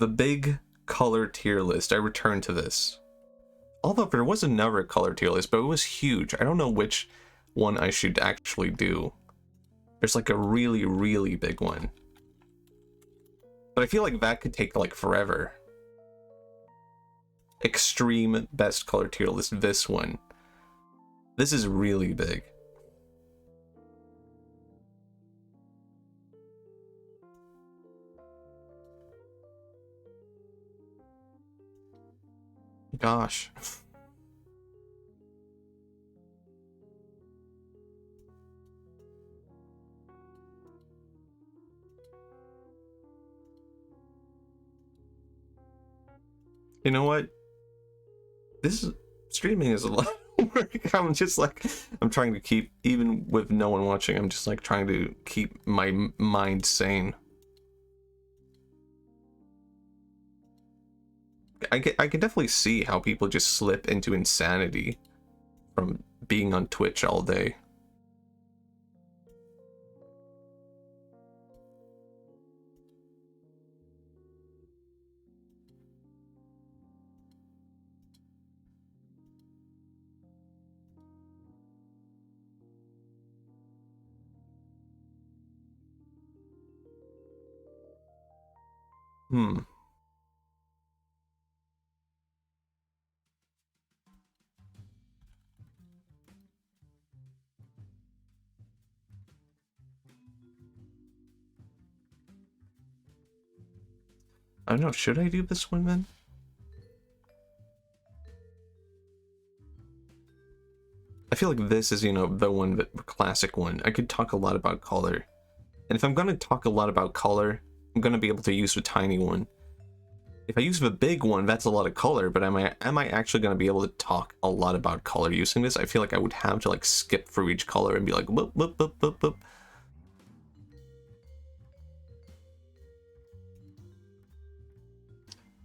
the big color tier list. I returned to this. Although there was another color tier list, but it was huge. I don't know which one I should actually do. There's like a really, really big one. But I feel like that could take like forever. Extreme best color tier list, this one. This is really big. Gosh. You know what? This streaming is a lot of work. I'm just like, I'm trying to keep, even with no one watching, I'm just like trying to keep my mind sane. I can definitely see how people just slip into insanity from being on Twitch all day. I don't know, should I do this one then? I feel like this is, you know, the one, the classic one. I could talk a lot about color. And if I'm gonna talk a lot about color, I'm gonna be able to use the tiny one. If I use the big one, that's a lot of color, but am I actually gonna be able to talk a lot about color using this? I feel like I would have to like skip through each color and be like, boop, boop, boop, boop, boop.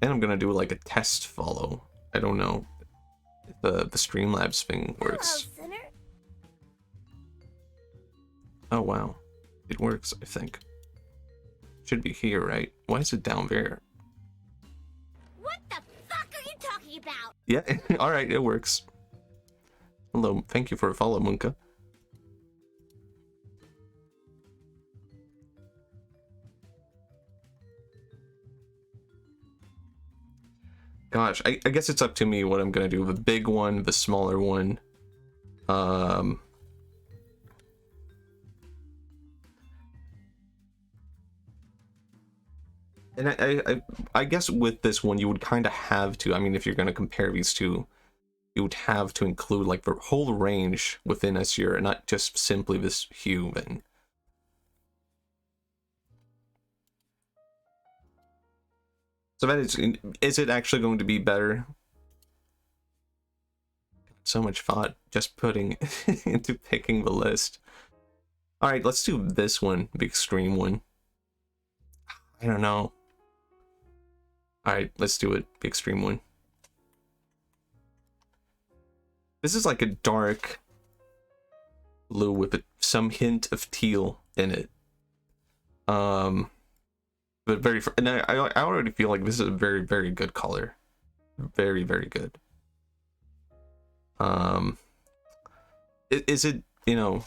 And I'm gonna do like a test follow. I don't know if the Streamlabs thing works. Hello, sinner. Oh wow, it works. I think should be here, right? Why is it down there? What the fuck are you talking about? Yeah, all right, it works. Hello, thank you for a follow, Munka. Gosh, I guess it's up to me what I'm gonna do. The big one, the smaller one. And I guess with this one, you would kind of have to, I mean, if you're gonna compare these two, you would have to include like the whole range within SER and not just simply this hue thing. So that is it actually going to be better? So much thought just putting into picking the list. All right, let's do this one, the extreme one. I don't know. All right, let's do it, the extreme one. This is like a dark blue with some hint of teal in it. But very, and I already feel like this is a very, very good color. Very, very good. Is it, you know,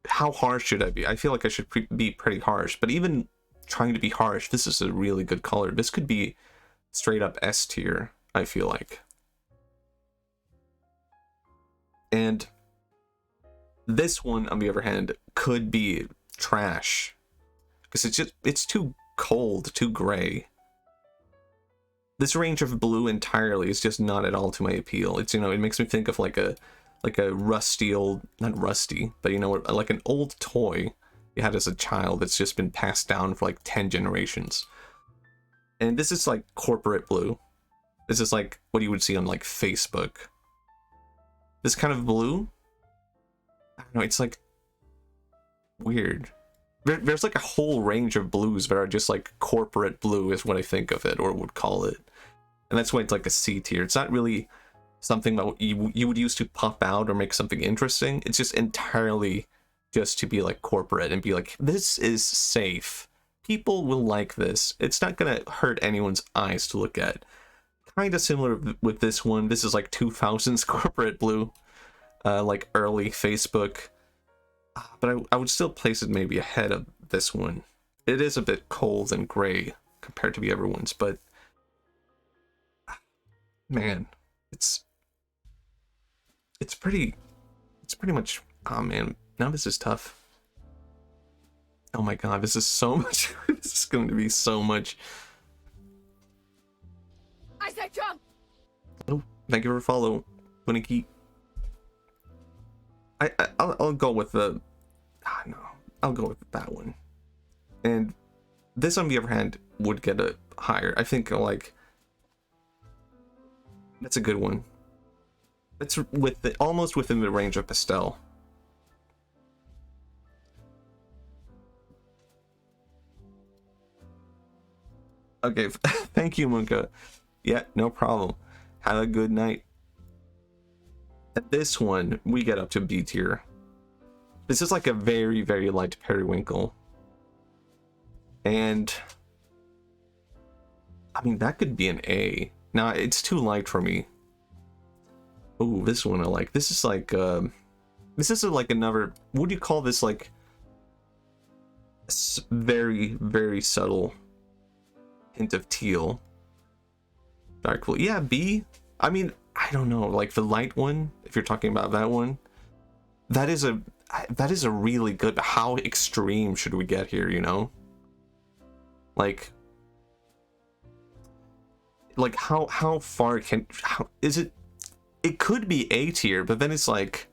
how harsh should I be? I feel like I should be pretty harsh, but even trying to be harsh, this is a really good color. This could be straight up S tier, I feel like. And this one, on the other hand, could be trash. Because it's too cold, too gray. This range of blue entirely is just not at all to my appeal. It's, you know, it makes me think of like a rusty old, not rusty, but you know, like an old toy you had as a child that's just been passed down for like 10 generations. And this is like corporate blue. This is like what you would see on like Facebook. This kind of blue, I don't know, it's like weird. There's like a whole range of blues that are just like corporate blue is what I think of it, or would call it. And that's why it's like a C tier. It's not really something that you would use to pop out or make something interesting. It's just entirely just to be like corporate and be like, this is safe. people will like this. It's not gonna hurt anyone's eyes to look at. Kind of similar with this one. This is like 2000s corporate blue, like early Facebook. But I would still place it maybe ahead of this one. It is a bit cold and gray compared to the other ones, but man, it's pretty much, oh man, now this is tough. Oh my god, this is so much. This is going to be so much. I said jump. Oh, thank you for follow, Winnicky. I'll go with the, no, I'll go with that one. And this, on the other hand, would get a higher. I think, like, that's a good one. It's almost within the range of pastel. Okay, thank you, Munka. Yeah, no problem. Have a good night. At this one, we get up to B tier. This is like a very, very light periwinkle. And I mean, that could be an A. Now, it's too light for me. Ooh, this one I like. This is like, this is like another, what do you call this? Like, very, very subtle hint of teal. Dark blue. Yeah, B. I mean, I don't know, like the light one, if you're talking about that one, that is a really good, how extreme should we get here, you know? Like how far how is it? It could be A tier, but then it's like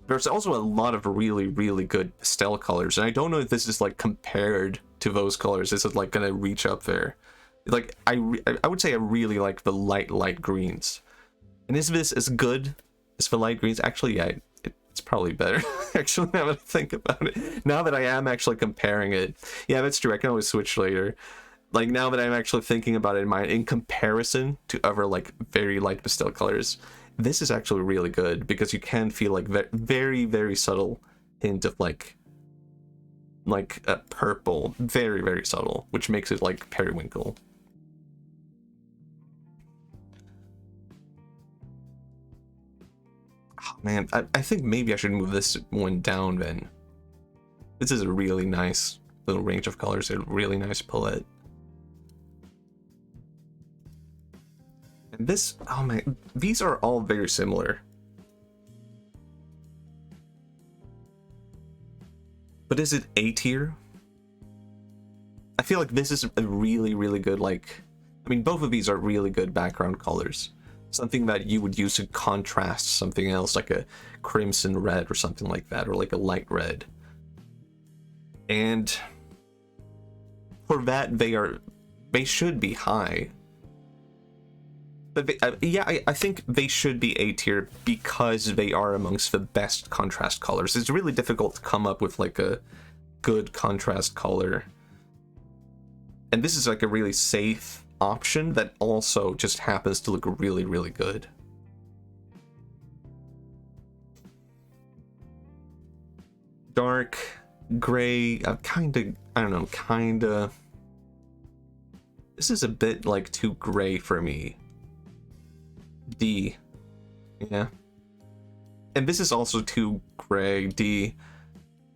there's also a lot of really, really good pastel colors, and I don't know if this is like compared to those colors. Is it like gonna reach up there? Like I would say I really like the light greens. And is this as good as the light greens? Actually, yeah, it's probably better. Actually, now that I think about it, now that I am actually comparing it, yeah, that's true. I can always switch later. Like now that I'm actually thinking about it in comparison to other like very light pastel colors, this is actually really good because you can feel like very, very subtle hint of like a purple, very, very subtle, which makes it like periwinkle. Oh, man, I think maybe I should move this one down then. This is a really nice little range of colors, a really nice palette. And this, oh man, these are all very similar. But is it A tier? I feel like this is a really, really good, like, I mean, both of these are really good background colors. Something that you would use to contrast something else, like a crimson red or something like that, or like a light red. And for that, they should be high. But yeah, I think they should be A tier because they are amongst the best contrast colors. It's really difficult to come up with like a good contrast color. And this is like a really safe option that also just happens to look really, really good. Dark gray, kinda, I don't know, kinda. This is a bit like too gray for me. D. Yeah. And this is also too gray, D.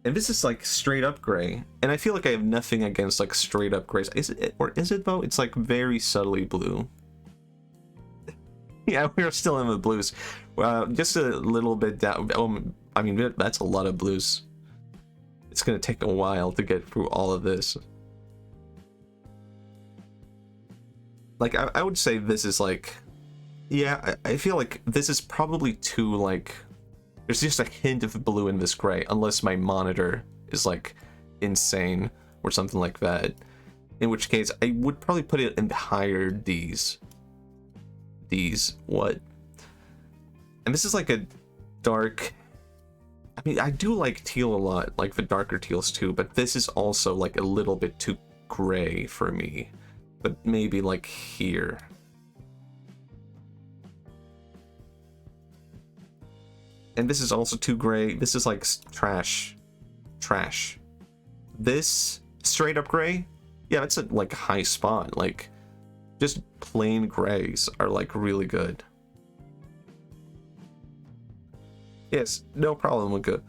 And this is like straight up gray. And I feel like I have nothing against like straight up grays. Is it, or is it though? It's like very subtly blue. Yeah, we're still in the blues. Just a little bit down. Oh, I mean, that's a lot of blues. It's gonna take a while to get through all of this. Like, I would say this is like, yeah, I feel like this is probably too like, there's just a hint of blue in this gray, unless my monitor is like insane or something like that. In which case, I would probably put it in the higher D's. D's, what? And this is like a dark, I mean, I do like teal a lot, like the darker teals too, but this is also like a little bit too gray for me. But maybe like here. And this is also too gray. This is like trash. Trash. This straight up gray, Yeah, that's a like high spot. Like just plain grays are like really good. Yes, no problem with good.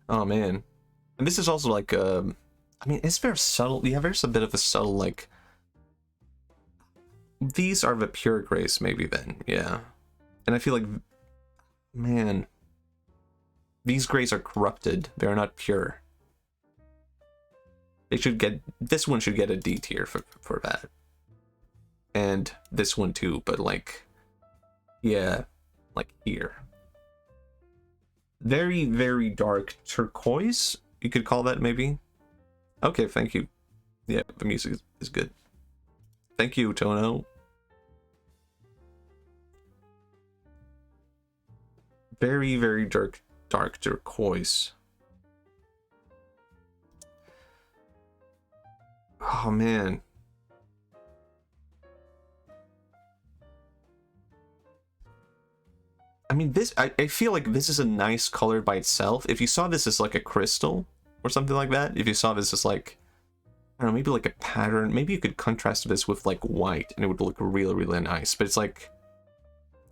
Oh man. And this is also like I mean, it's very subtle. Yeah, there's a bit of a subtle like these are the pure grays maybe then. Yeah. And I feel like man, these grays are corrupted. They are not pure. They should get this one should get a D tier for that. And this one too, but like yeah, like here. Very, very dark turquoise, you could call that maybe. Okay, thank you. Yeah, the music is good. Thank you, Tono. Very, very dark turquoise. Oh man. I mean, I feel like this is a nice color by itself. If you saw this as like a crystal or something like that, if you saw this as like, I don't know, maybe like a pattern, maybe you could contrast this with like white and it would look really, really nice. But it's like,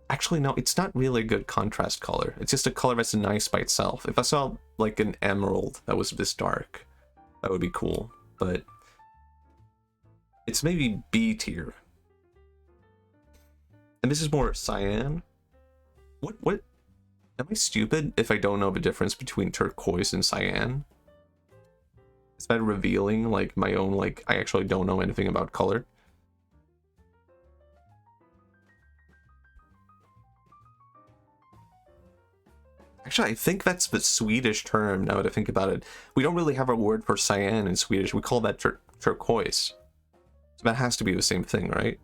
actually, no, it's not really a good contrast color. It's just a color that's nice by itself. If I saw like an emerald that was this dark, that would be cool. But it's maybe B tier. And this is more cyan. What? Am I stupid if I don't know the difference between turquoise and cyan? Is that revealing, like, my own, like, I actually don't know anything about color? Actually, I think that's the Swedish term, now that I think about it. We don't really have a word for cyan in Swedish. We call that turquoise. So that has to be the same thing, right?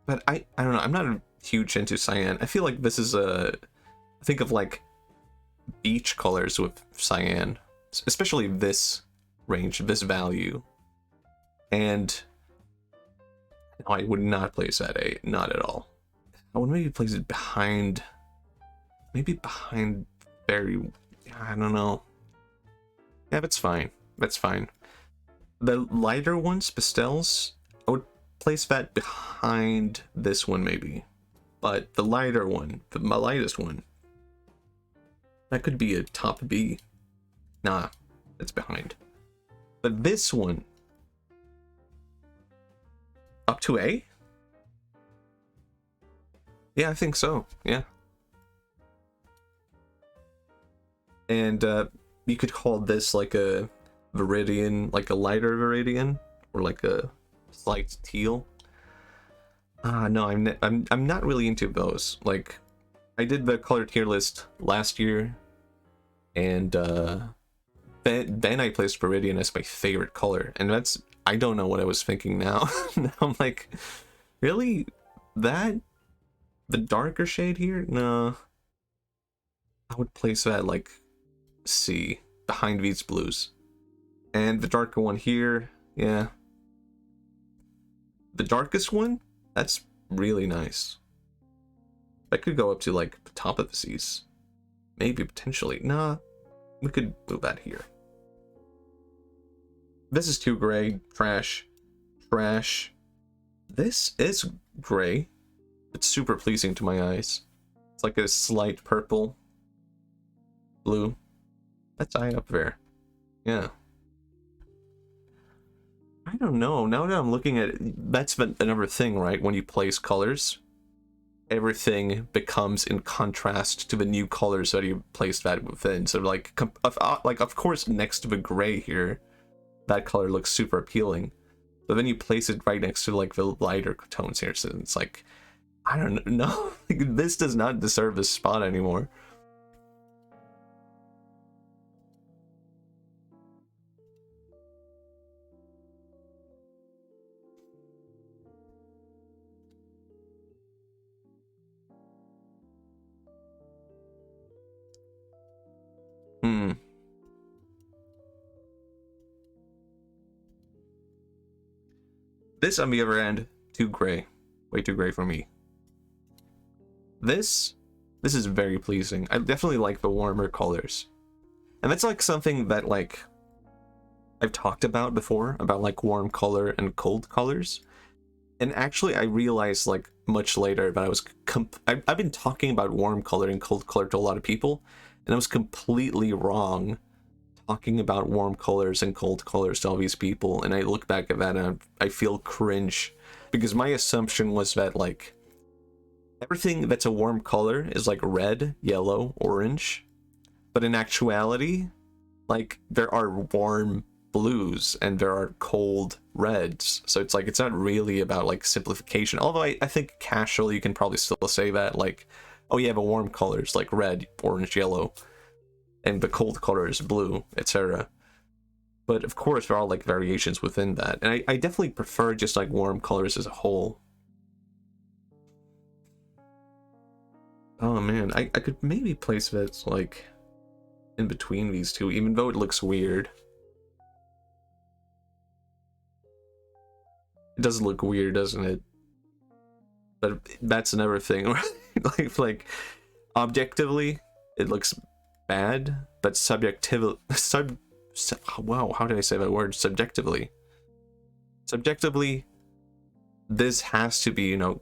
But I don't know, I'm not huge into cyan. I feel like this is a... Think of, like, beach colors with cyan. Especially this range, this value. And... No, I would not place that A. Not at all. I would maybe place it behind... Maybe behind very... I don't know. Yeah, that's fine. That's fine. The lighter ones, pastels, I would place that behind this one maybe. But the lighter one, my lightest one, that could be a top B. Nah, it's behind. But this one, up to A? Yeah, I think so, yeah. And you could call this like a viridian, like a lighter viridian, or like a slight teal. No, I'm not really into those. Like, I did the color tier list last year, and then I placed viridian as my favorite color, and that's, I don't know what I was thinking now. Now I'm like, really? That? The darker shade here? No. I would place that like C, behind these blues. And the darker one here, yeah. The darkest one, that's really nice. That could go up to like the top of the C's. Maybe, potentially. Nah, we could move that here. This is too gray. Trash. Trash. This is gray. It's super pleasing to my eyes. It's like a slight purple. Blue. That's high up there. Yeah. I don't know. Now that I'm looking at it, that's another thing, right? When you place colors, everything becomes in contrast to the new colors that you placed that within. So like of course next to the gray here, that color looks super appealing. But then you place it right next to like the lighter tones here, so it's like, I don't know. Like, this does not deserve this spot anymore. Hmm. This, on the other hand, too gray. Way too gray for me. This is very pleasing. I definitely like the warmer colors. And that's like something that like I've talked about before, about like warm color and cold colors. And actually I realized like much later that I was I've been talking about warm color and cold color to a lot of people, and I was completely wrong talking about warm colors and cold colors to all these people. And I look back at that and I feel cringe, because my assumption was that like everything that's a warm color is like red, yellow, orange. But in actuality, like there are warm blues and there are cold reds. So it's like, it's not really about like simplification. Although I think casually you can probably still say that, like, oh yeah, the warm colors like red, orange, yellow, and the cold color is blue, etc. But of course there are like variations within that. And I definitely prefer just like warm colors as a whole. Oh man, I could maybe place this like in between these two, even though it looks weird. It does look weird, doesn't it? But that's another thing. like objectively, it looks bad, but subjectively, wow, how did I say that word? Subjectively, this has to be, you know,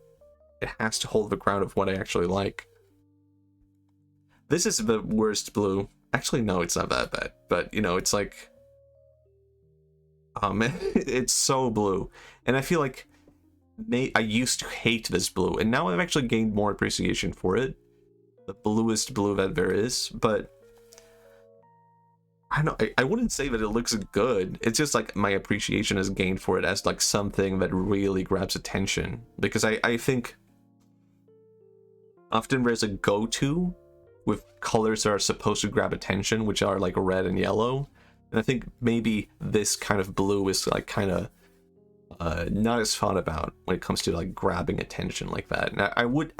it has to hold the ground of what I actually like. This is the worst blue. Actually, no, it's not that bad. But, you know, it's like... oh man, it's so blue. And I feel like I used to hate this blue, and now I've actually gained more appreciation for it. The bluest blue that there is, but... I don't know, I wouldn't say that it looks good. It's just like my appreciation is gained for it as like something that really grabs attention. Because I think often there's a go-to with colors that are supposed to grab attention, which are like red and yellow. And I think maybe this kind of blue is like kind of not as thought about when it comes to like grabbing attention like that. And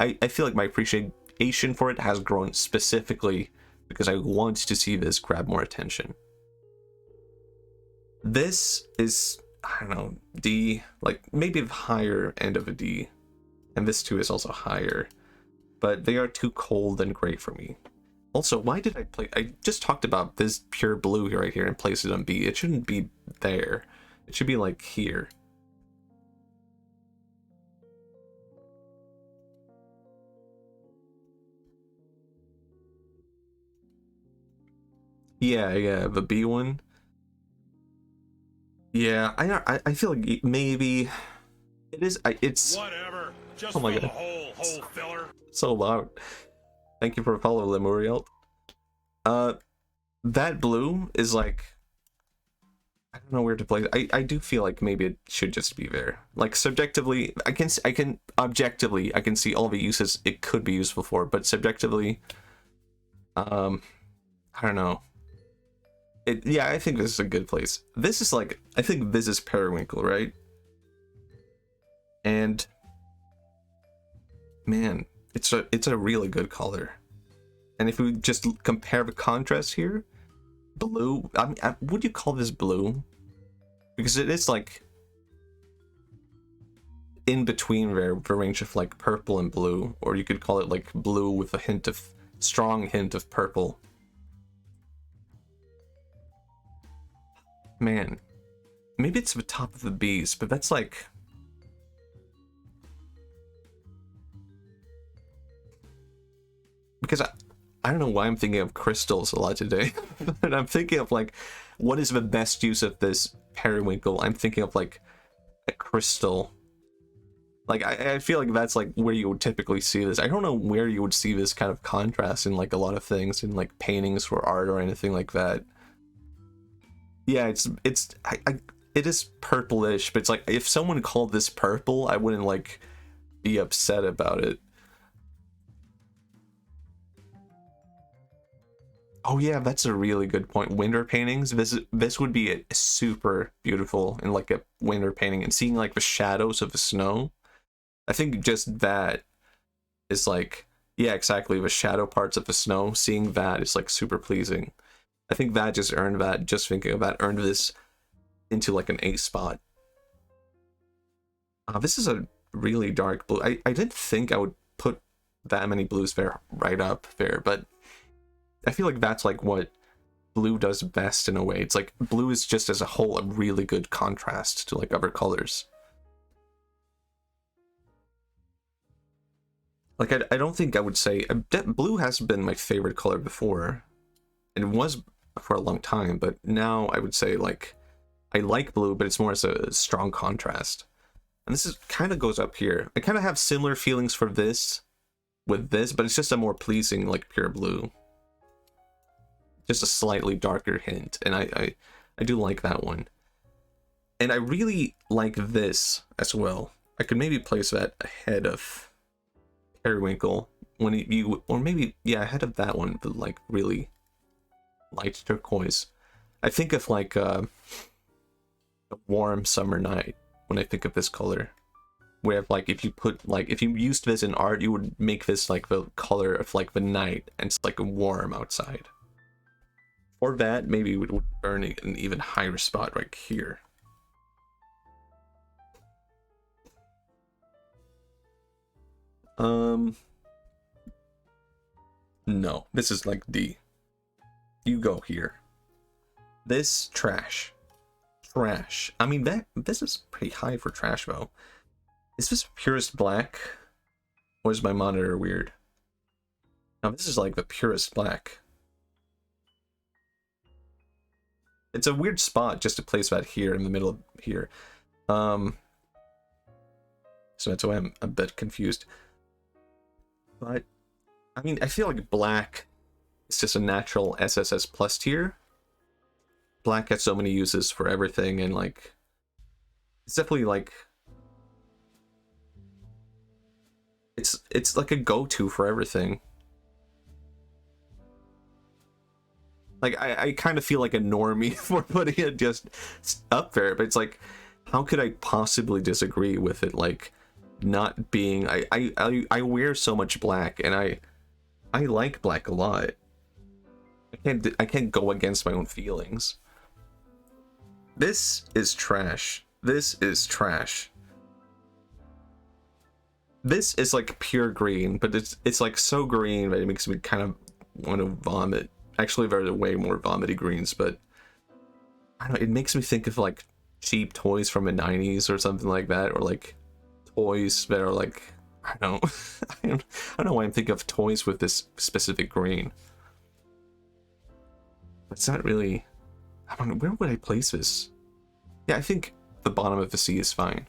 I feel like my appreciation for it has grown specifically because I want to see this grab more attention. This is, I don't know, D, like maybe the higher end of a D. And this too is also higher. But they are too cold and gray for me. Also, why did I just talked about this pure blue right here and placed it on B. It shouldn't be there. It should be like here. Yeah, the B one. Yeah, I feel like maybe it is. It's whatever. Just oh my fill the god, hole filler. so loud. Thank you for following, Lemuriel. That blue is like, I don't know where to place it. I do feel like maybe it should just be there. Like subjectively, I can objectively I can see all the uses it could be useful for, but subjectively, I don't know. Yeah, I think this is a good place. This is like, I think this is periwinkle, right? And man, it's a really good color. And if we just compare the contrast here, blue, I mean, would you call this blue? Because it is like in between there, the range of like purple and blue, or you could call it like blue with a strong hint of purple. Man, maybe it's the top of the B's, but that's like... because I don't know why I'm thinking of crystals a lot today, but I'm thinking of like, what is the best use of this periwinkle? I'm thinking of like a crystal. Like, I feel like that's like where you would typically see this. I don't know where you would see this kind of contrast in like a lot of things, in like paintings for art or anything like that. Yeah, it is purplish, but it's like, if someone called this purple, I wouldn't like be upset about it. Oh yeah, that's a really good point. Winter paintings, this would be super beautiful in like a winter painting, and seeing like the shadows of the snow. I think just that is like, yeah, exactly, the shadow parts of the snow, seeing that is like super pleasing. I think that just earned that, just thinking of that, earned this into like an A spot. This is a really dark blue. I didn't think I would put that many blues there right up there, but I feel like that's like what blue does best in a way. It's like blue is just as a whole a really good contrast to like other colors. Like I don't think I would say blue has been my favorite color before, and it was for a long time, but now I would say like I like blue, but it's more as a strong contrast. And this is kind of goes up here. I kind of have similar feelings for this with this, but it's just a more pleasing like pure blue. Just a slightly darker hint, and I do like that one. And I really like this as well. I could maybe place that ahead of Periwinkle when you, or maybe, yeah, ahead of that one, but like really light turquoise. I think of like a warm summer night when I think of this color. Where like if you put like if you used this in art, you would make this like the color of like the night, and it's like warm outside. Or that maybe it would burn an even higher spot right here. No, this is like D. You go here. This trash. Trash. I mean this is pretty high for trash though. Is this purest black? Or is my monitor weird? Now this is like the purest black. It's a weird spot just to place that here in the middle of here. So that's why I'm a bit confused. But I mean, I feel like black is just a natural SSS plus tier. Black has so many uses for everything, and like it's definitely like it's like a go-to for everything. Like I kind of feel like a normie for putting it just up there, but it's like, how could I possibly disagree with it? Like not being I wear so much black, and I like black a lot. I can't go against my own feelings. This is trash. This is trash. This is like pure green, but it's like so green that it makes me kind of want to vomit. Actually, there are way more vomity greens, but I don't know, it makes me think of like cheap toys from the 90s or something like that, or like toys that are like, I don't know, I don't know why I'm thinking of toys with this specific green. It's not really, I don't know, where would I place this? Yeah, I think the bottom of the sea is fine.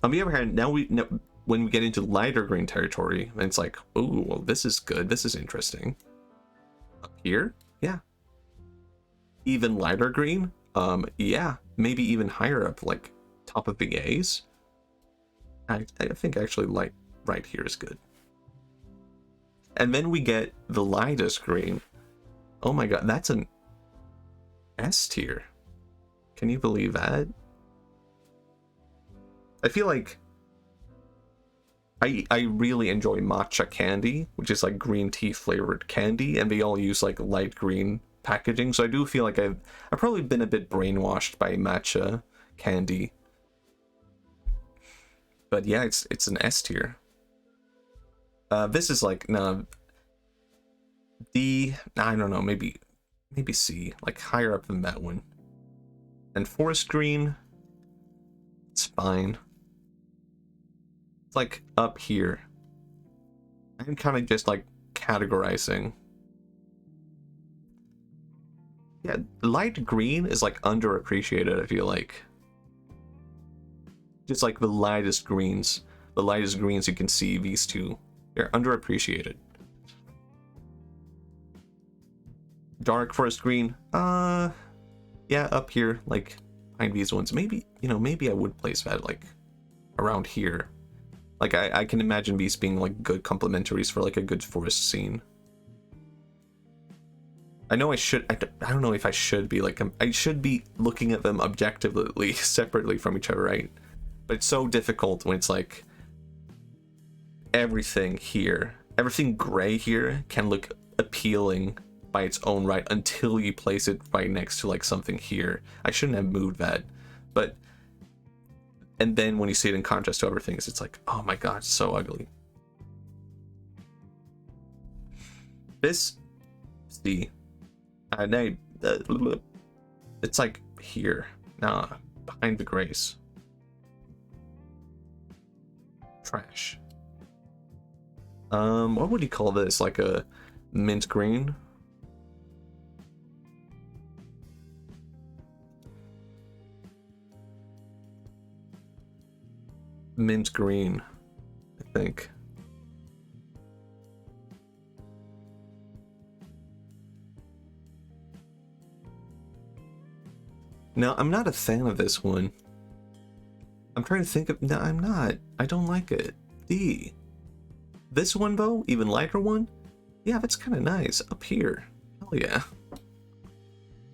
On the other hand, now when we get into lighter green territory, then it's like, oh, well, this is good. This is interesting. Up here, yeah. Even lighter green, yeah. Maybe even higher up, like top of the A's. I think actually light right here is good. And then we get the lightest green. Oh my god, that's an S tier. Can you believe that? I feel like I really enjoy matcha candy, which is like green tea flavored candy, and they all use like light green packaging. So I do feel like I've probably been a bit brainwashed by matcha candy. But yeah, it's an S tier. This is like D. I don't know, maybe C, like higher up than that one. And forest green, it's fine. It's like up here. I'm kind of just like categorizing. Yeah, light green is like underappreciated, I feel like. Just like the lightest greens you can see, these two, they're underappreciated. Dark forest green, yeah, up here, like behind these ones. Maybe, you know, maybe I would place that like around here. Like I can imagine these being like good complementaries for like a good forest scene. I know I should, I don't know if I should be like, I should be looking at them objectively, separately from each other, right? But it's so difficult when it's like everything here, everything gray here can look appealing by its own right until you place it right next to like something here. I shouldn't have moved that, but And then when you see it in contrast to other things, it's like, oh my god, it's so ugly. This, see, it's like here, nah, behind the grays. Trash. What would you call this? Like a mint green? Mint green, I think. Now, I'm not a fan of this one. I'm trying to think of... No, I'm not. I don't like it. D. This one, though, even lighter one, yeah, that's kind of nice. Up here. Hell yeah.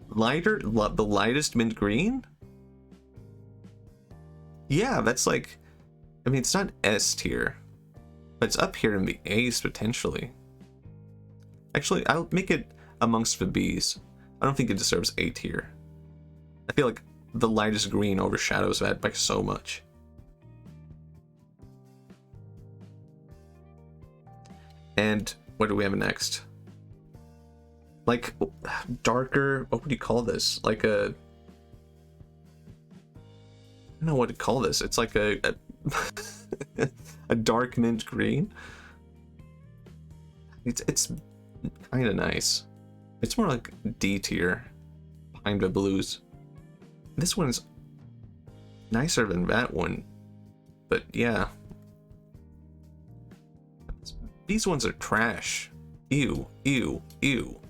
Lighter? The lightest mint green? Yeah, that's like... I mean, it's not S tier, but it's up here in the A's, potentially. Actually, I'll make it amongst the B's. I don't think it deserves A tier. I feel like the lightest green overshadows that by so much. And what do we have next? Like, darker, what would you call this? Like a... I don't know what to call this. It's like a a dark mint green. It's kind of nice. It's more like D tier, behind the blues. This one's nicer than that one, but yeah. These ones are trash. Ew, ew, ew.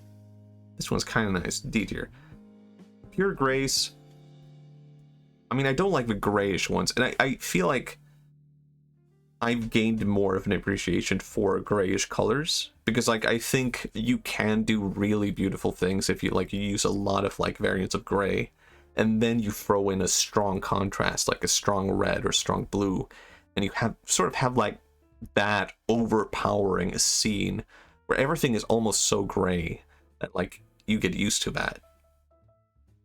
This one's kind of nice. D tier. Pure grays. I mean, I don't like the grayish ones, and I feel like I've gained more of an appreciation for grayish colors, because like I think you can do really beautiful things if you use a lot of like variants of gray, and then you throw in a strong contrast, like a strong red or strong blue, and you have like that overpowering scene where everything is almost so gray that like you get used to that.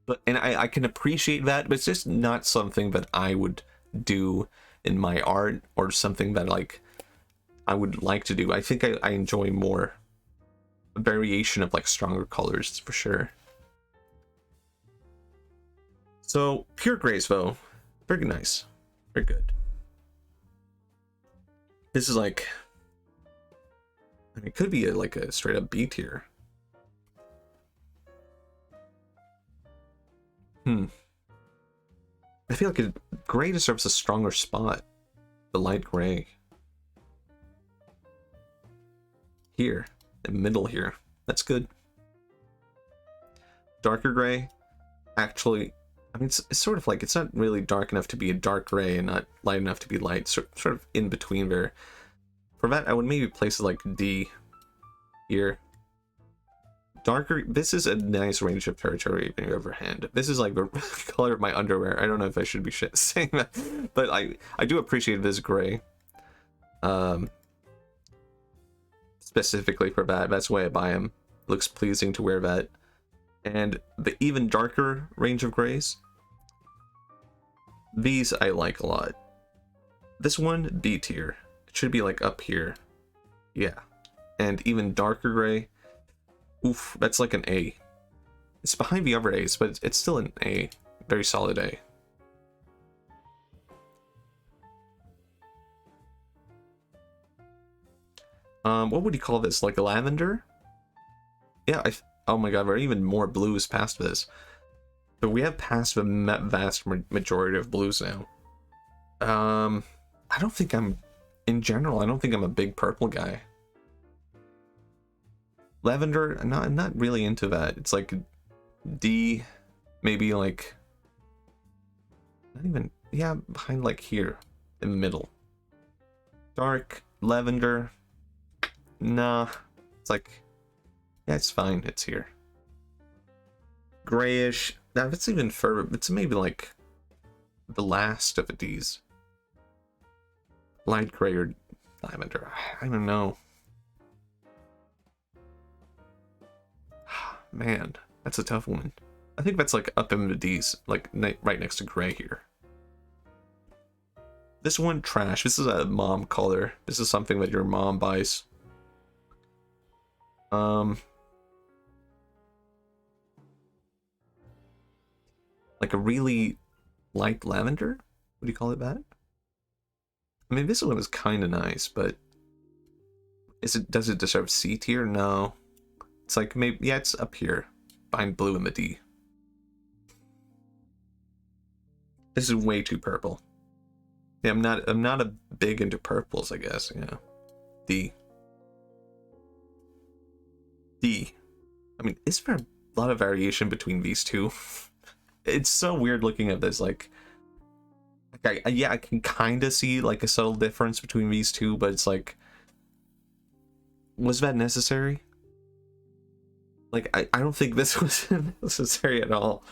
But and I can appreciate that, but it's just not something that I would do in my art, or something that like I would like to do. I think I enjoy more variation of like stronger colors for sure. So pure grays though, very nice, very good. This is like, I mean, it could be like a straight up B tier. I feel like gray deserves a stronger spot. The light gray. Here, in the middle here. That's good. Darker gray, actually, I mean, it's sort of like, it's not really dark enough to be a dark gray and not light enough to be light, sort of in between there. For that, I would maybe place it like D here. Darker, this is a nice range of territory in your other hand. This is like the color of my underwear. I don't know if I should be saying that, but I do appreciate this gray. Specifically for that, that's why I buy them. Looks pleasing to wear that. And the even darker range of grays, these I like a lot. This one, D tier. It should be like up here. Yeah. And even darker gray, oof, that's like an A. It's behind the other A's, but it's still an A. Very solid A. What would you call this? Like a lavender? Yeah, oh my god, we're even more blues past this. But we have passed the vast majority of blues now. I don't think in general, I don't think I'm a big purple guy. Lavender, I'm not really into that. It's like D, maybe like, not even, yeah, behind like here, in the middle. Dark, lavender, nah, it's like, yeah, it's fine, it's here. Grayish, now it's even further, it's maybe like the last of the D's. Light gray or lavender, I don't know. Man, that's a tough one. I think that's like up in the D's, like right next to gray here. This one, trash. This is a mom color. This is something that your mom buys. Like a really light lavender? Would you call it that? I mean, this one is kind of nice, but does it deserve C tier? No. It's like maybe, yeah, it's up here behind blue and the D. This is way too purple. Yeah, I'm not a big into purples, I guess. Yeah. D. D. I mean, is there a lot of variation between these two? It's so weird looking at this. Like yeah, I can kind of see like a subtle difference between these two, but it's like, was that necessary? Like, I don't think this was necessary at all.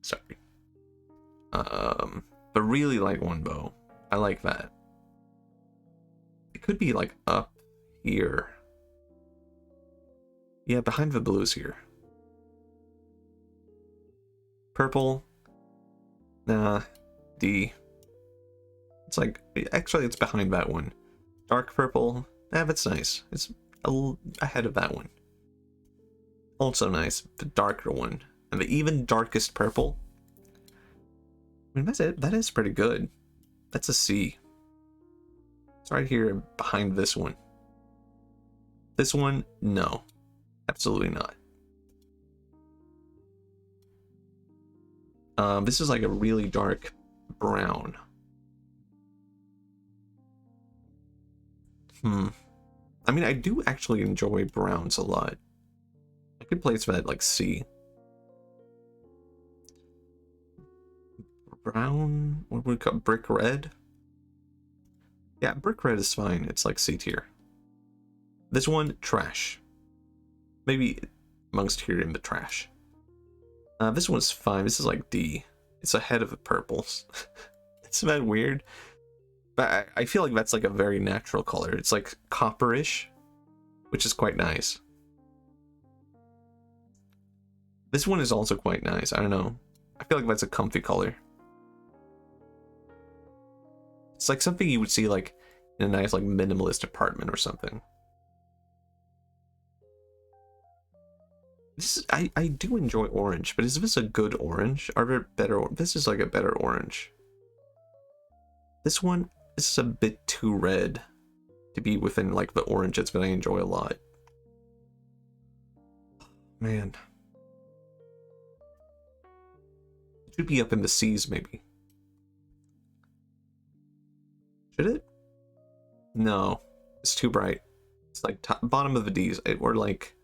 Sorry. The really light one though, I like that. It could be like up here. Yeah, behind the blues here. Purple. Nah. D. It's like, actually it's behind that one. Dark purple. That's nice. It's a little ahead of that one. Also nice, the darker one. And the even darkest purple. I mean, that's it. That is pretty good. That's a C. It's right here behind this one. This one, no. Absolutely not. This is like a really dark brown. I mean, I do actually enjoy browns a lot. I could place that at like C. Brown, what would we call brick red? Yeah, brick red is fine. It's like C tier. This one, trash. Maybe amongst here in the trash. This one's fine. This is like D. It's ahead of the purples. Isn't that weird? But I feel like that's like a very natural color. It's like copperish, which is quite nice. This one is also quite nice. I don't know. I feel like that's a comfy color. It's like something you would see like in a nice like minimalist apartment or something. This is, I do enjoy orange, but is this a good orange? Are there better? This is like a better orange. This one is a bit too red to be within like the oranges, but I enjoy a lot. Man. It should be up in the C's maybe. Should it? No, it's too bright. It's like top, bottom of the D's, or like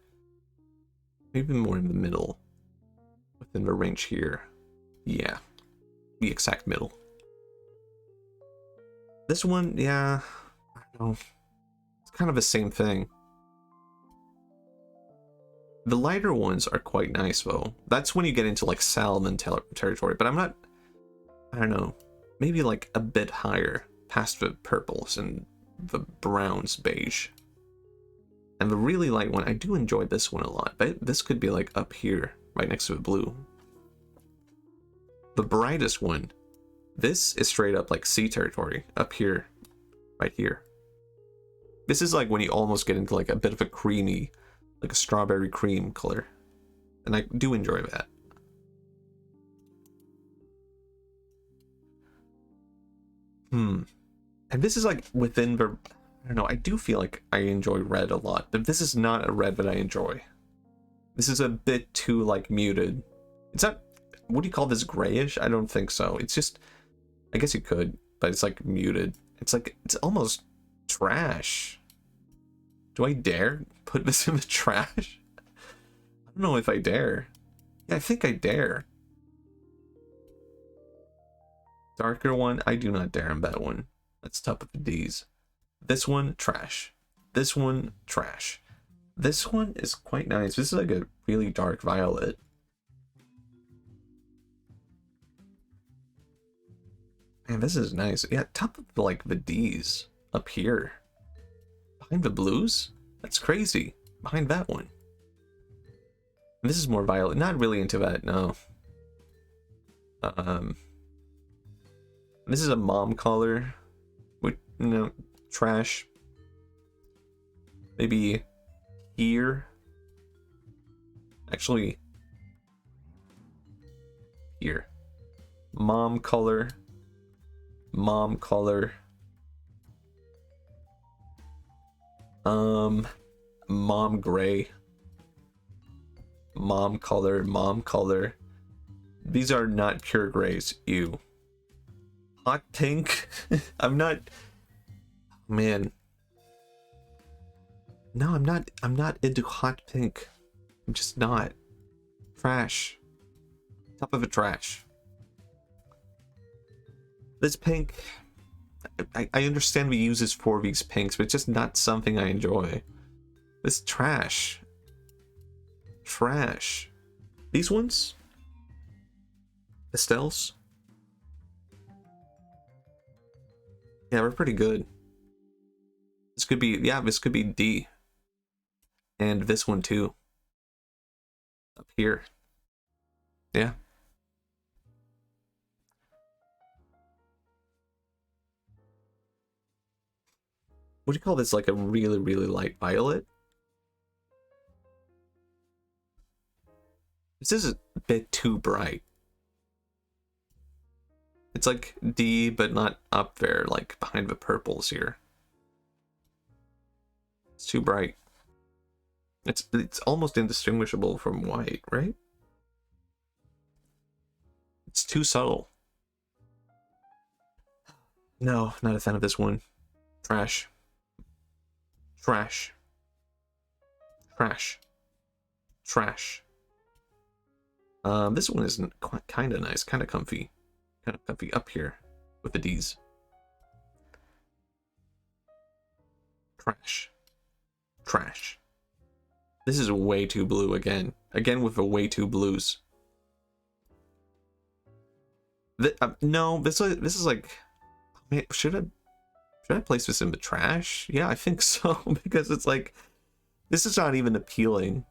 maybe more in the middle, within the range here. Yeah, the exact middle. This one, yeah, I don't know. It's kind of the same thing. The lighter ones are quite nice though. That's when you get into like salmon territory, but I'm not, I don't know, maybe like a bit higher past the purples and the browns, beige. And the really light one, I do enjoy this one a lot, but this could be like up here, right next to the blue. The brightest one, this is straight up like C territory, up here, right here. This is like when you almost get into like a bit of a creamy, like a strawberry cream color. And I do enjoy that. And this is like within the, I don't know, I do feel like I enjoy red a lot, but this is not a red that I enjoy. This is a bit too like muted. It's not, what do you call this, grayish? I don't think so. It's just, I guess you could, but it's like muted. It's like, it's almost trash. Do I dare put this in the trash? I don't know if I dare. Yeah, I think I dare. Darker one, I do not dare on that one. That's top of the D's. This one, trash. This one, trash. This one is quite nice. This is like a really dark violet. Man, this is nice. Yeah, top of like the D's up here. Behind the blues? That's crazy. Behind that one. This is more violet. Not really into that, no. This is a mom collar. Which, no, trash. Maybe here. Actually, here. Mom color. Mom color. Mom gray. Mom color, mom color. These are not pure grays. Ew. Hot pink. I'm not. Man. No, I'm not into hot pink. I'm just not. Trash. Top of a trash. This pink. I understand we use this for these pinks, but it's just not something I enjoy. This trash. Trash. These ones? Pastels? Yeah, we're pretty good. This could be, yeah, this could be D. And this one too. Up here. Yeah. What do you call this? Like a really, really light violet? This is a bit too bright. It's like D, but not up there, like behind the purples here. It's too bright. It's almost indistinguishable from white, right? It's too subtle. No, not a fan of this one. Trash. Trash. Trash. Trash. This one is kind of nice, kind of comfy. Kind of comfy up here with the D's. Trash. Trash. This is way too blue again. Again with the way too blues. No, this is like, man, should I place this in the trash? Yeah, I think so, because it's like, this is not even appealing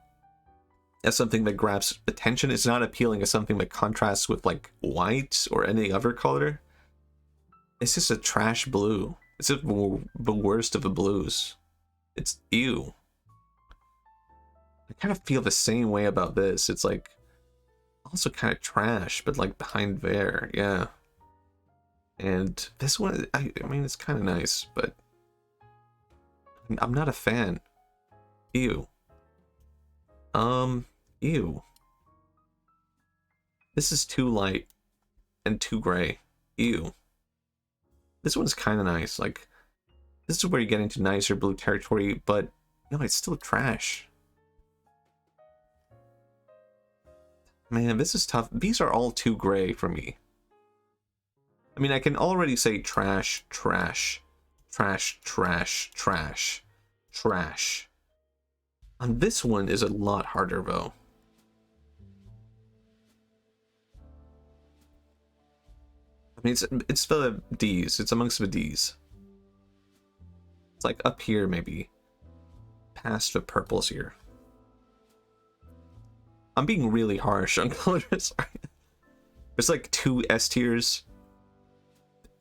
as something that grabs attention. It's not appealing as something that contrasts with like white or any other color. It's just a trash blue. It's just the worst of the blues. It's ew. I kind of feel the same way about this. It's like also kind of trash, but like behind there, yeah. And this one, I mean, it's kind of nice, but I'm not a fan. Ew. Ew. This is too light and too gray. Ew. This one's kind of nice. Like, this is where you get into nicer blue territory, but no, it's still trash. Man, this is tough. These are all too gray for me. I mean, I can already say trash, trash, trash, trash, trash, trash. On this one is a lot harder, though. I mean, it's the D's. It's amongst the D's. It's like up here, maybe. Past the purples here. I'm being really harsh on colors. There's like 2 S tiers.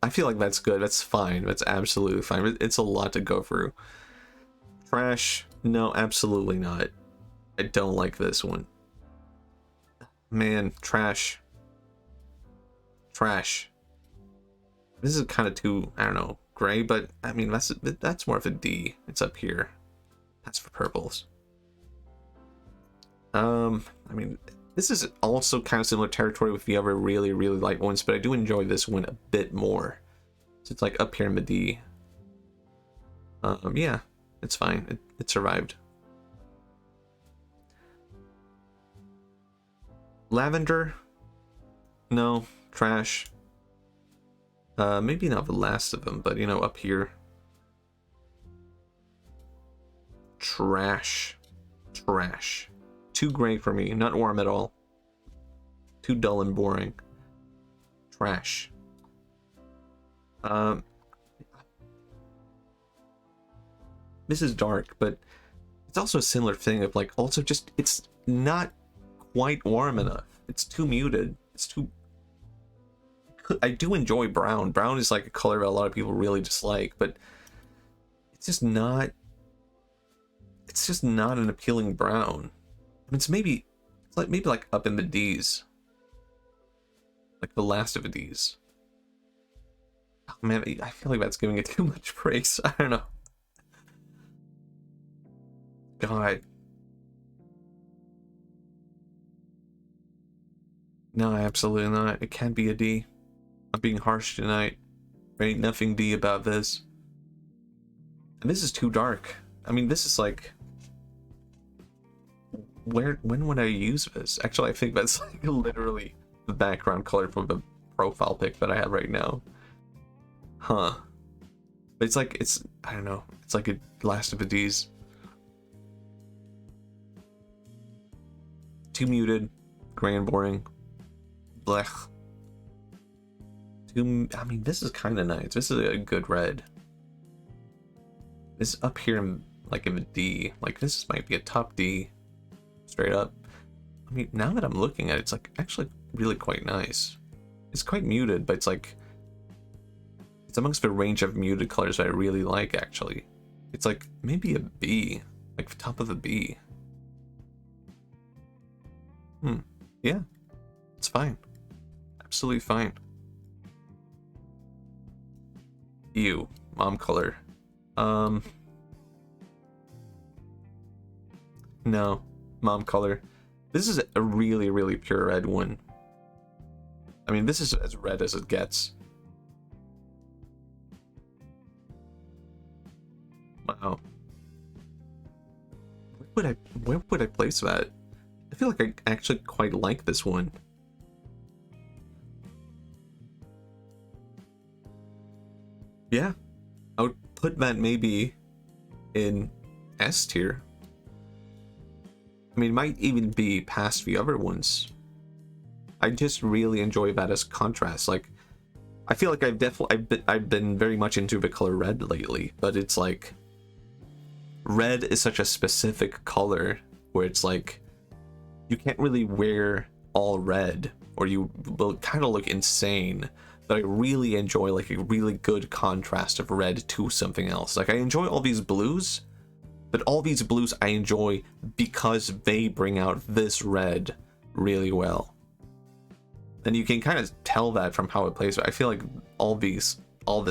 I feel like that's good. That's fine. That's absolutely fine. It's a lot to go through. Trash. No, absolutely not. I don't like this one. Man, trash. Trash. This is kind of too, I don't know, gray, but I mean, that's more of a D. It's up here. That's for purples. I mean, this is also kind of similar territory with the other really, really light ones, but I do enjoy this one a bit more. So it's like up here in the D. Yeah, it's fine. It survived. Lavender? No, trash. Maybe not the last of them, but you know, up here. Trash. Trash. Too gray for me, not warm at all. Too dull and boring. Trash. Um, this is dark, but it's also a similar thing of like also just it's not quite warm enough. It's too muted. It's too. I do enjoy brown. Brown is like a color that a lot of people really dislike, but it's just not. It's just not an appealing brown. I mean, it's like maybe like up in the D's, like the last of the D's. Oh, man, I feel like that's giving it too much praise. I don't know. God. No, absolutely not. It can't be a D. I'm being harsh tonight. There ain't nothing D about this. And this is too dark. I mean, this is like... When would I use this? Actually, I think that's like literally the background color from the profile pic that I have right now. Huh. But it's like, I don't know. It's like a last of the D's. Too muted. Gray and boring. Blech. I mean, this is kind of nice. This is a good red. This up here, like in the D. Like, this might be a top D. Straight up. I mean, now that I'm looking at it, it's like actually really quite nice. It's quite muted, but it's like... It's amongst the range of muted colors that I really like, actually. It's like maybe a B. Like the top of a B. Yeah. It's fine. Absolutely fine. Ew. Mom color. No. Mom color. This is a really, really pure red one. I mean, this is as red as it gets. Wow. Where would I place that? I feel like I actually quite like this one. Yeah. I would put that maybe in S tier. I mean, it might even be past the other ones. I just really enjoy that as contrast. Like, I feel like I've been very much into the color red lately, but it's like red is such a specific color where it's like you can't really wear all red or you will kind of look insane. But I really enjoy like a really good contrast of red to something else. Like, I enjoy all these blues, but all these blues I enjoy because they bring out this red really well. And you can kind of tell that from how it plays. I feel like all this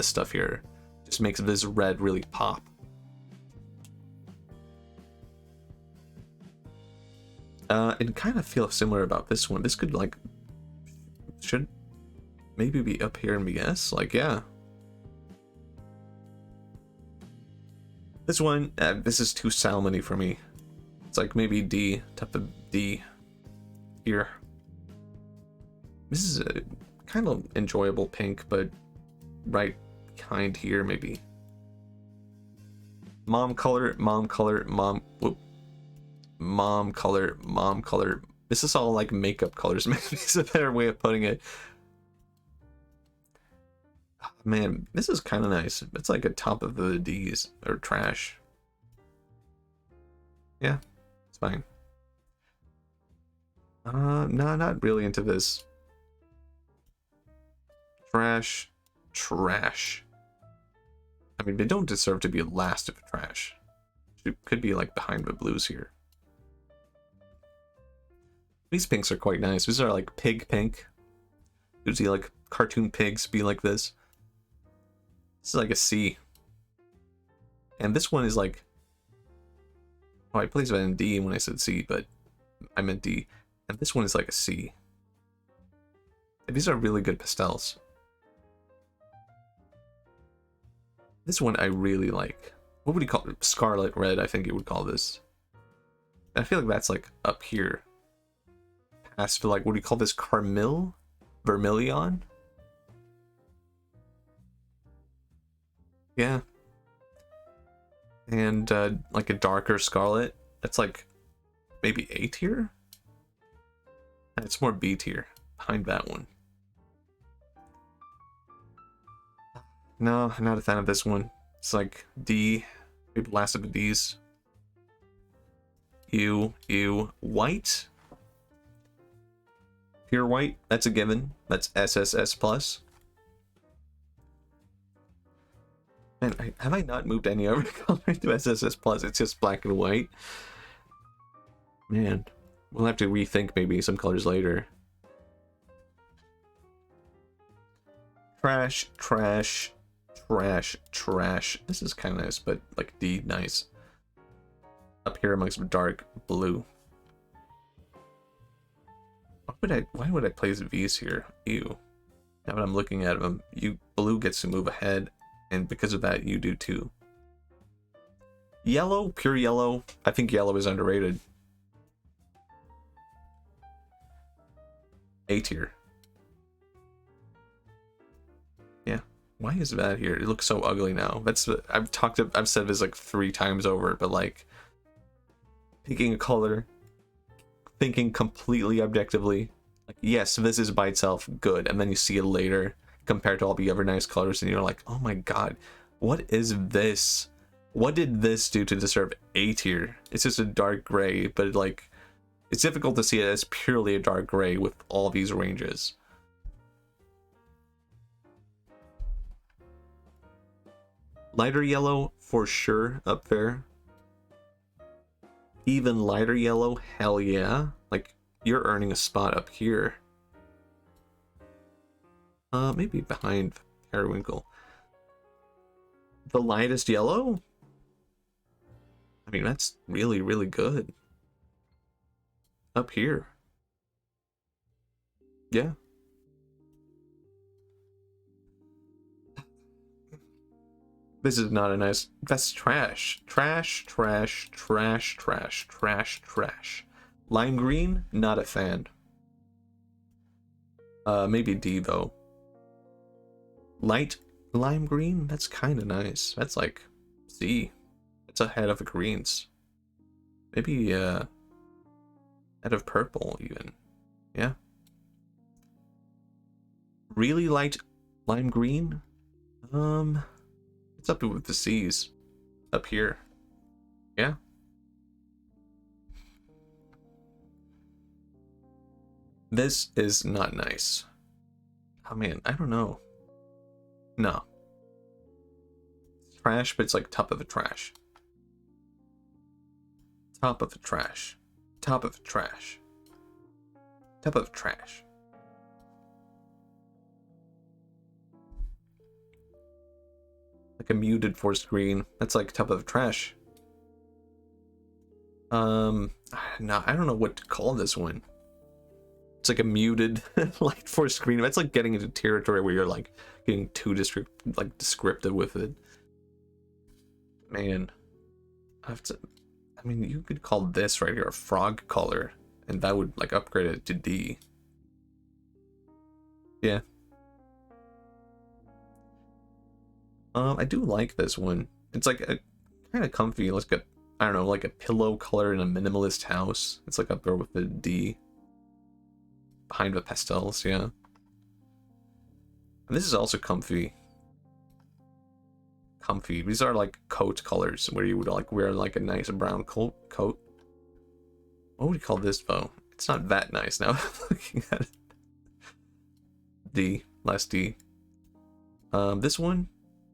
stuff here just makes this red really pop. And kind of feel similar about this one. This could like, should maybe be up here in BS. Like, yeah. This one, this is too salmony for me. It's like maybe D, top of D here. This is a kind of enjoyable pink, but right kind here maybe. Mom color, mom color, mom, whoop. Mom color, mom color. This is all like makeup colors. Maybe it's a better way of putting it. Man, this is kind of nice. It's like a top of the D's or trash. Yeah, it's fine. No, not really into this. Trash, trash. I mean, they don't deserve to be last of the trash. It could be like behind the blues here. These pinks are quite nice. These are like pig pink. Usually like cartoon pigs be like this. This is like a C. And this one is like... Oh, I placed it in D when I said C, but I meant D. And this one is like a C. And these are really good pastels. This one I really like. What would you call it? Scarlet red, I think you would call this. I feel like that's like up here. Past for like, what do you call this? Carmel? Vermilion? Yeah. And like a darker scarlet. That's like maybe A tier? It's more B tier behind that one. No, I'm not a fan of this one. It's like D, maybe last of the D's. U, white. Pure white, that's a given. That's SSS plus. Man, have I not moved any other color to SSS plus? It's just black and white. Man, we'll have to rethink maybe some colors later. Trash, trash, trash, trash. This is kind of nice, but like D, nice. Up here amongst dark blue. Why would I place V's here? Ew. Now that I'm looking at them, blue gets to move ahead, and because of that, you do too. Yellow, pure yellow. I think yellow is underrated. A tier. Yeah. Why is that here? It looks so ugly now. That's I've said this like 3 times over, but like picking a color, thinking completely objectively, like yes, this is by itself good, and then you see it later compared to all the other nice colors, and you're like, oh my god, what is this? What did this do to deserve A tier? It's just a dark gray, but like it's difficult to see it as purely a dark gray with all these ranges. Lighter yellow for sure up there. Even lighter yellow, hell yeah. Like, you're earning a spot up here. Maybe behind Periwinkle. The lightest yellow? I mean, that's really, really good. Up here. Yeah. This is not a nice... That's trash. Trash, trash, trash, trash, trash, trash. Lime green? Not a fan. Maybe D, though. Light lime green? That's kind of nice. That's like C. It's ahead of the greens. Maybe, ahead of purple, even. Yeah. Really light lime green? It's up with the C's. Up here. Yeah. This is not nice. Oh man, I don't know. No. It's trash, but it's like top of the trash. Top of the trash. Top of the trash. Top of the trash. Like a muted forest green. That's like top of the trash. No, I don't know what to call this one. It's like a muted light forest green. That's like getting into territory where you're like getting too descriptive with it. Man, I mean, you could call this right here a frog color, and that would like upgrade it to D. Yeah. I do like this one. It's like a kind of comfy, like a, I don't know, like a pillow color in a minimalist house. It's like up there with the D. Behind the pastels, yeah. And this is also comfy. Comfy. These are like coat colors where you would like wear like a nice brown coat. What would you call this though? It's not that nice now. Looking at it. D, last D. This one,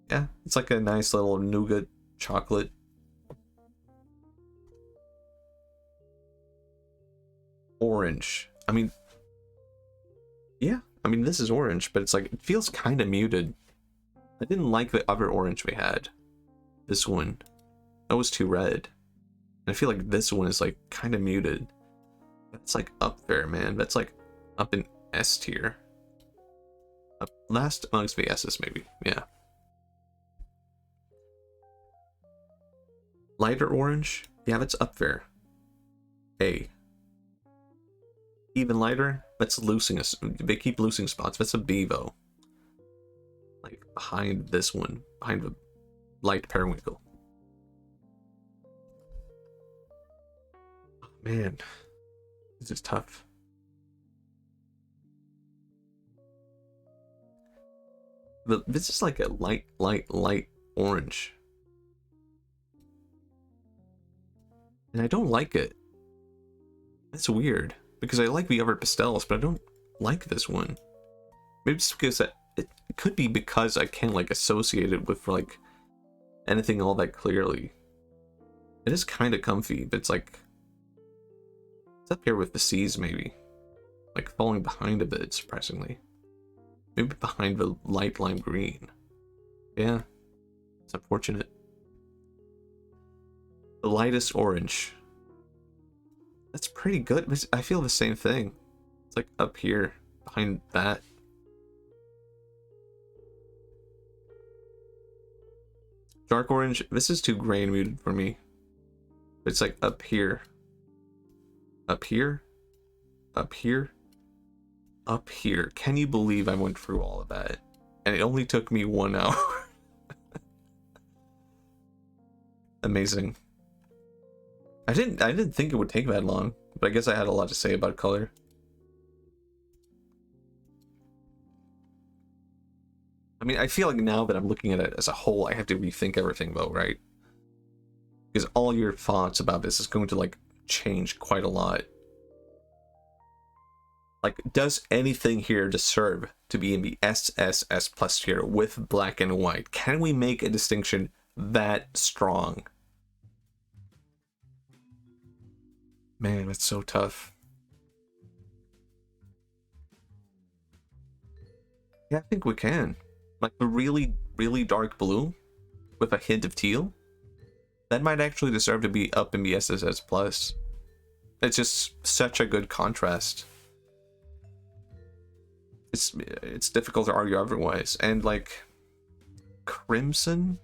yeah, it's like a nice little nougat chocolate. Orange. I mean, yeah, I mean, this is orange, but it's like, it feels kind of muted. I didn't like the other orange we had. This one, that was too red. And I feel like this one is like kind of muted. That's like up there, man. That's like up in S tier. Up last amongst the S's, maybe. Yeah. Lighter orange? Yeah, that's up there. A. Even lighter? That's losing us. They keep losing spots. That's a B, though. Like, behind this one. Behind the light periwinkle. Oh, man. This is tough. This is like a light orange. And I don't like it. It's weird. Because I like the other pastels, but I don't like this one. Maybe it's because it could be because I can't like associate it with like anything all that clearly. It is kind of comfy, but it's like it's up here with the C's maybe. Like falling behind a bit, surprisingly. Maybe behind the light lime green. Yeah. It's unfortunate. The lightest orange. That's pretty good. But I feel the same thing. It's like up here, behind that. Dark orange, this is too gray and muted for me. It's like up here. Up here. Up here. Up here. Can you believe I went through all of that? And it only took me 1 hour. Amazing. I didn't think it would take that long, but I guess I had a lot to say about color. I mean, I feel like now that I'm looking at it as a whole, I have to rethink everything though, right? Because all your thoughts about this is going to like change quite a lot. Like, does anything here deserve to be in the SSS plus tier with black and white? Can we make a distinction that strong? Man, that's so tough. Yeah, I think we can. Like the really, really dark blue with a hint of teal. That might actually deserve to be up in the SSS plus. It's just such a good contrast. It's difficult to argue otherwise. And like crimson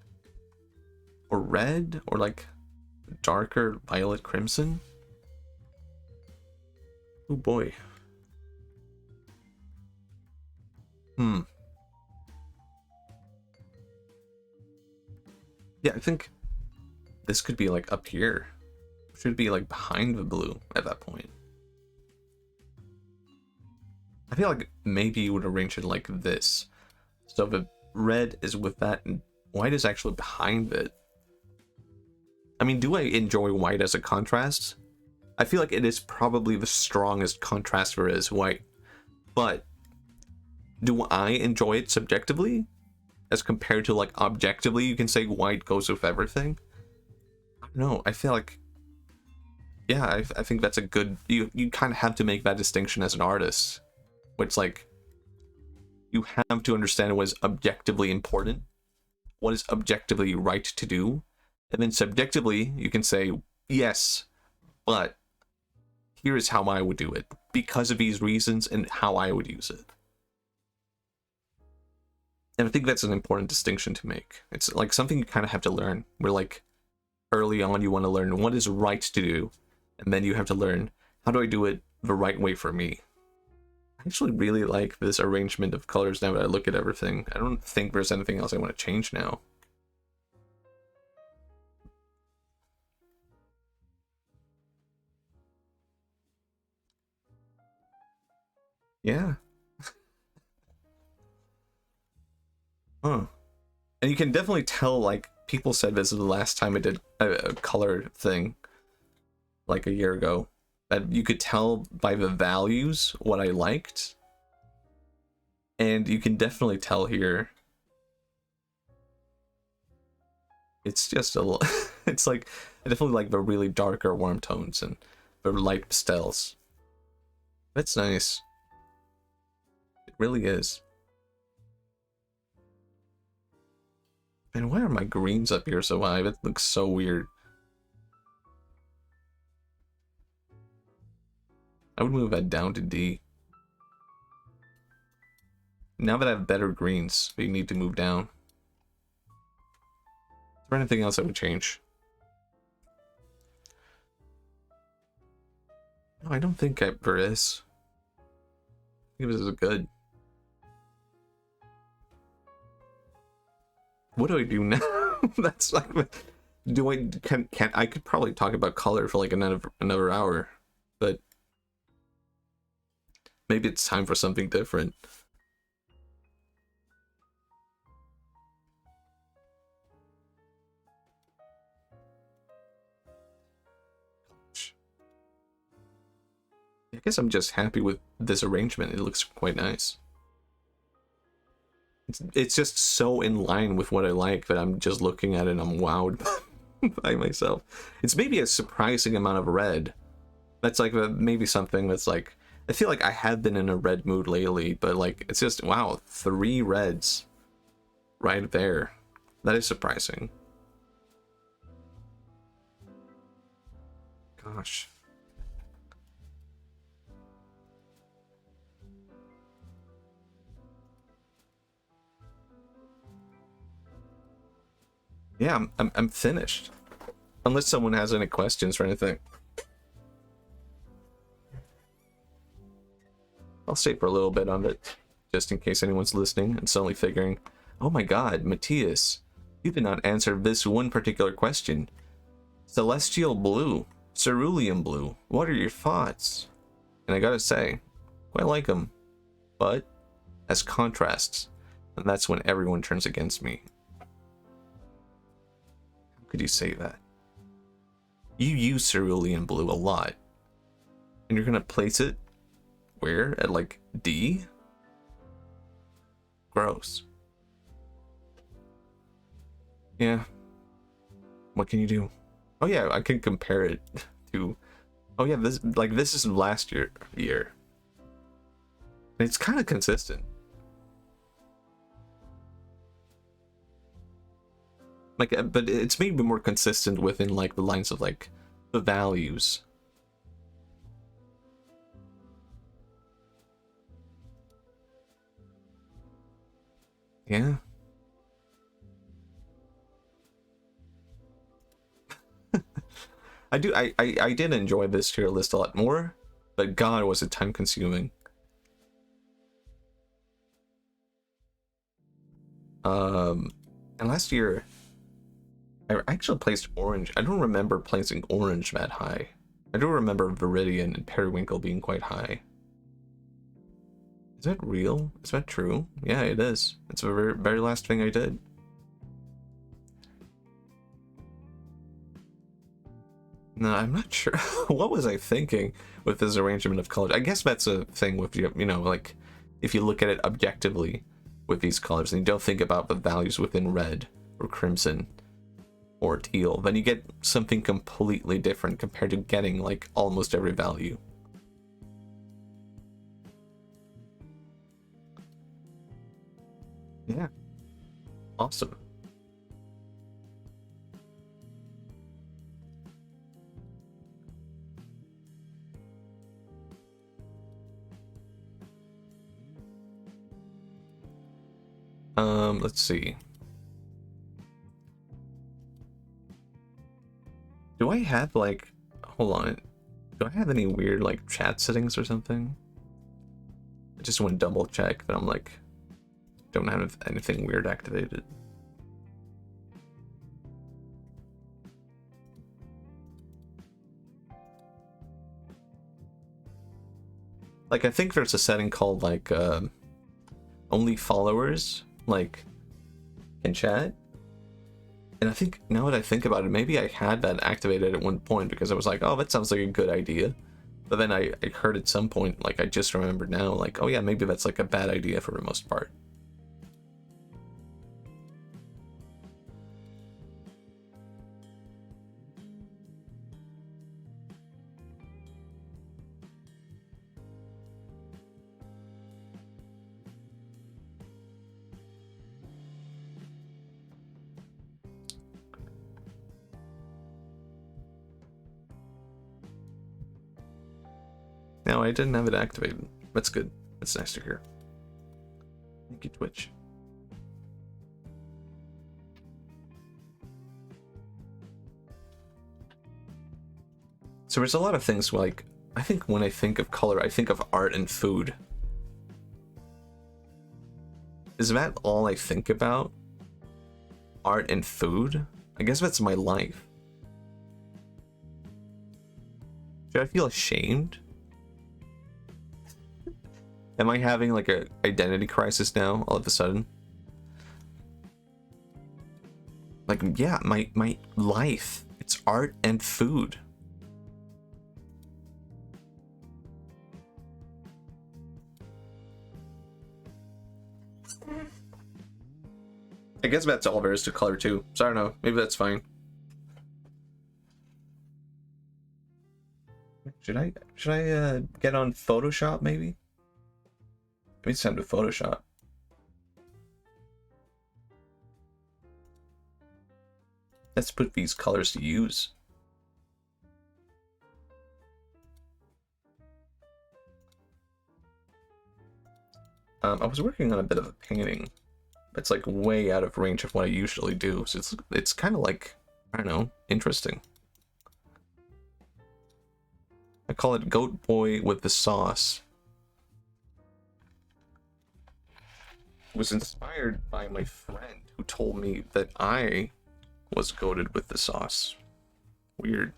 or red or like darker violet crimson. Oh boy. Yeah, I think this could be like up here. Should be like behind the blue at that point. I feel like maybe you would arrange it like this. So the red is with that and white is actually behind it. I mean, do I enjoy white as a contrast? I feel like it is probably the strongest contrast there is, white. But do I enjoy it subjectively? As compared to like objectively, you can say white goes with everything. I don't know. I feel like, yeah, I think that's a good. You kind of have to make that distinction as an artist, which like you have to understand what is objectively important, what is objectively right to do, and then subjectively you can say yes, but here is how I would do it because of these reasons and how I would use it. And I think that's an important distinction to make. It's like something you kind of have to learn. Where like early on you want to learn what is right to do, and then you have to learn how do I do it the right way for me. I actually really like this arrangement of colors now that I look at everything. I don't think there's anything else I want to change now. Yeah. Huh. And you can definitely tell, like, people said this is the last time I did a color thing, like a year ago, that you could tell by the values what I liked. And you can definitely tell here. It's just a little, it's like, I definitely like the really darker warm tones and the light pastels. That's nice. It really is. And why are my greens up here so high? That looks so weird. I would move that down to D. Now that I have better greens, we need to move down. Is there anything else I would change? No, I don't think there is. I think this is good. What do I do now? That's like, do I can I could probably talk about color for like another hour, but maybe it's time for something different. I guess I'm just happy with this arrangement. It looks quite nice. It's just so in line with what I like that I'm just looking at it and I'm wowed by myself. It's maybe a surprising amount of red. That's like maybe something that's like, I feel like I have been in a red mood lately, but like it's just, wow, 3 reds right there. That is surprising. Gosh. Yeah, I'm finished. Unless someone has any questions or anything. I'll stay for a little bit on it, just in case anyone's listening and suddenly figuring, oh my god, Matthias, you did not answer this one particular question. Celestial blue, cerulean blue, what are your thoughts? And I gotta say, I like them, but as contrasts, and that's when everyone turns against me. How could you say that? You use cerulean blue a lot, and you're gonna place it where? At like D? Gross. Yeah. What can you do? Oh yeah, I can compare it to, oh yeah, this is last year. It's kind of consistent. Like, but it's maybe more consistent within like the lines of like the values. Yeah. I did enjoy this tier list a lot more, but god was it time consuming. And last year I actually placed orange. I don't remember placing orange that high. I do remember Viridian and Periwinkle being quite high. Is that real? Is that true? Yeah, it is. It's the very, very last thing I did. No, I'm not sure. What was I thinking with this arrangement of colors? I guess that's a thing with, you know, like, if you look at it objectively with these colors and you don't think about the values within red or crimson or teal, then you get something completely different compared to getting, like, almost every value. Yeah. Awesome. Let's see. Do I have, like, hold on. Do I have any weird, like, chat settings or something? I just want to double check that I'm, like, don't have anything weird activated. Like, I think there's a setting called, like, only followers, like, can chat. And I think, now that I think about it, maybe I had that activated at one point because I was like, oh, that sounds like a good idea. But then I heard at some point, like, I just remembered now, like, oh yeah, maybe that's, like, a bad idea for the most part. No, I didn't have it activated. That's good. That's nice to hear. Thank you, Twitch. So there's a lot of things, like, I think when I think of color, I think of art and food. Is that all I think about? Art and food? I guess that's my life. Should I feel ashamed? Am I having like a identity crisis now all of a sudden? Like, yeah, my life, it's art and food. I guess that's all there is to color too. So I don't know. Maybe that's fine. Should I get on Photoshop maybe? Maybe it's time to Photoshop. Let's put these colors to use. I was working on a bit of a painting. It's like way out of range of what I usually do. So it's kind of like, I don't know, interesting. I call it Goat Boy with the Sauce. It was inspired by my friend who told me that I was goated with the sauce. Weird.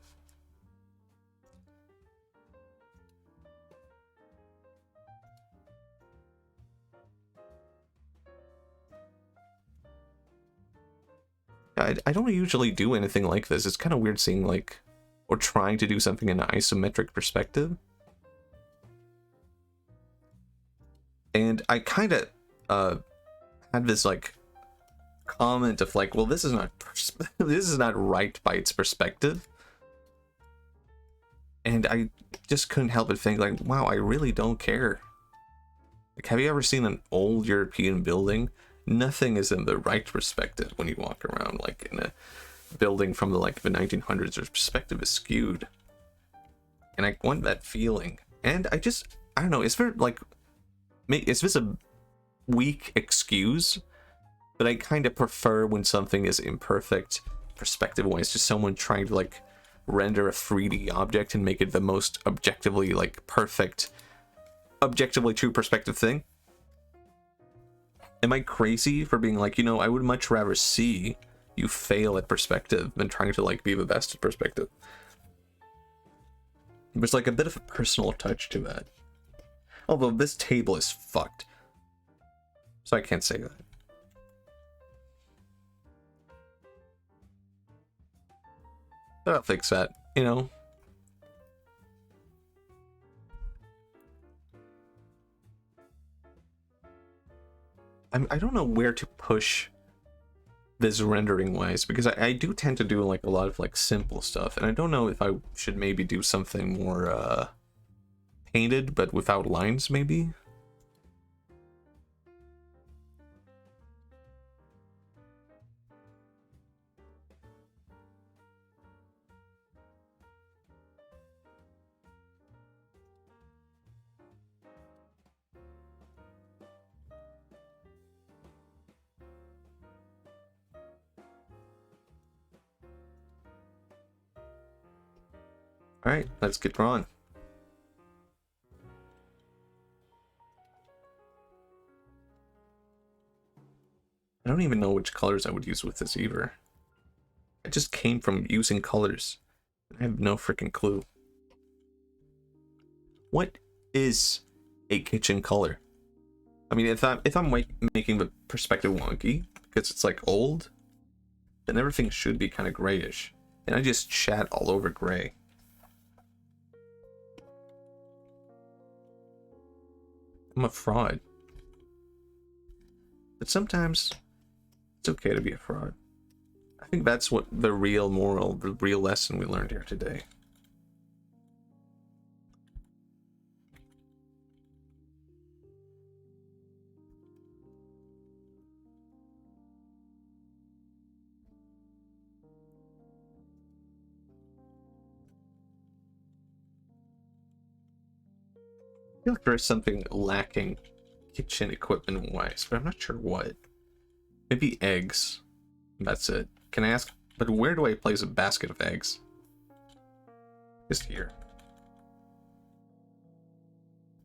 I don't usually do anything like this. It's kind of weird seeing like, or trying to do something in an isometric perspective. And I kind of had this like comment of like, well, this is not this is not right by its perspective. And I just couldn't help but think like, wow, I really don't care. Like, have you ever seen an old European building? Nothing is in the right perspective when you walk around. Like in a building from the 1900s, the perspective is skewed. And I want that feeling. And I don't know, is this a weak excuse? But I kind of prefer when something is imperfect perspective-wise to someone trying to like render a 3D object and make it the most objectively perfect, objectively true perspective thing. Am I crazy for being like, I would much rather see you fail at perspective than trying to be the best at perspective? There's like a bit of a personal touch to that. Although this table is fucked, so I can't say that. But I'll fix that, I don't know where to push this rendering wise, because I do tend to do a lot of simple stuff, and I don't know if I should maybe do something more painted but without lines maybe. All right, let's get drawn. I don't even know which colors I would use with this either. I just came from using colors. I have no freaking clue. What is a kitchen color? I mean, if I'm making the perspective wonky because it's old, then everything should be kind of grayish, and I just chat all over gray. I'm a fraud. But sometimes it's okay to be a fraud. I think that's what the real moral, the real lesson we learned here today. I feel like there is something lacking kitchen equipment wise, but I'm not sure what. Maybe eggs. That's it. Can I ask, but where do I place a basket of eggs? Just here.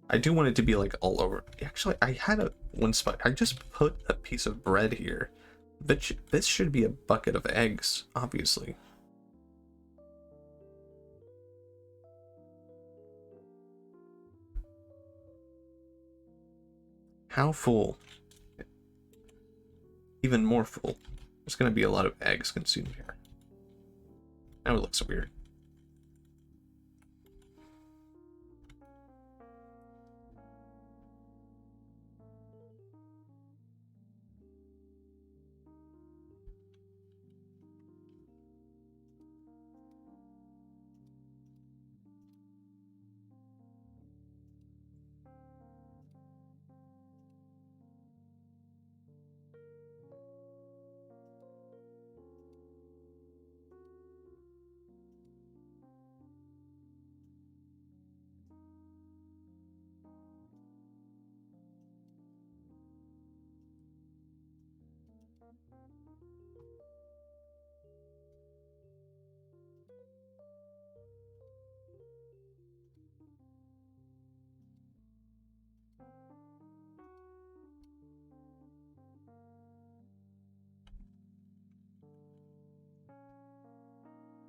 I do want it to be all over. Actually, I had one spot. I just put a piece of bread here. This should be a bucket of eggs, obviously. How full? Even more full. There's going to be a lot of eggs consumed here. Now it looks weird.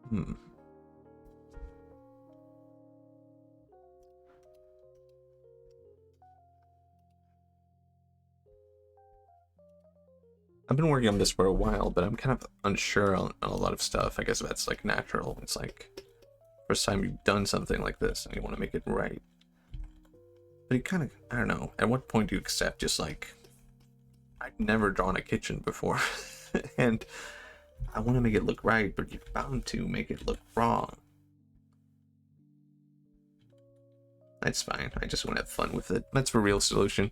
Hmm. I've been working on this for a while, but I'm kind of unsure on a lot of stuff. I guess that's like natural. It's like first time you've done something like this and you want to make it right. But you kind of, I don't know, at what point do you accept just like, I've never drawn a kitchen before and I want to make it look right, but you're bound to make it look wrong. That's fine. I just want to have fun with it. That's the real solution.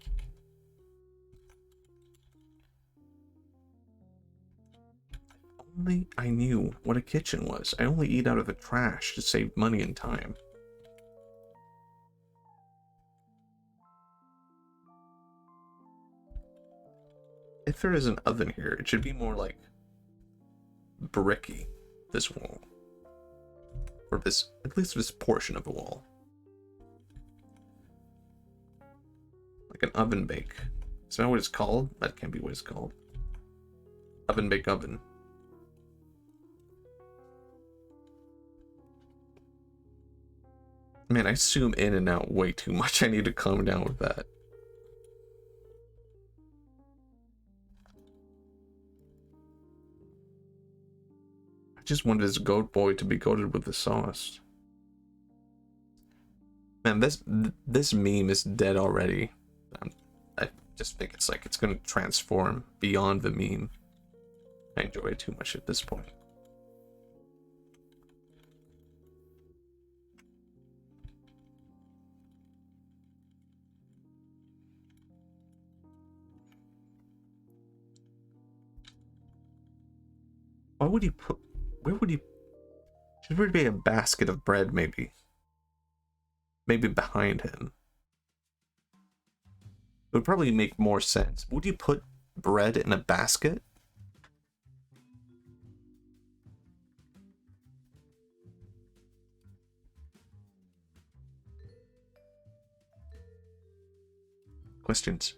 Only I knew what a kitchen was. I only eat out of the trash to save money and time. If there is an oven here, it should be more like bricky, this wall. Or this, at least this portion of the wall. Like an oven bake. Is that what it's called? That can't be what it's called. Oven bake oven. Man, I zoom in and out way too much. I need to calm down with that. I just wanted this goat boy to be coated with the sauce. Man, this meme is dead already. I just think it's like it's gonna transform beyond the meme. I enjoy it too much at this point. Why would he put? Where would he? Should there be a basket of bread, maybe? Maybe behind him. It would probably make more sense. Would you put bread in a basket? Questions?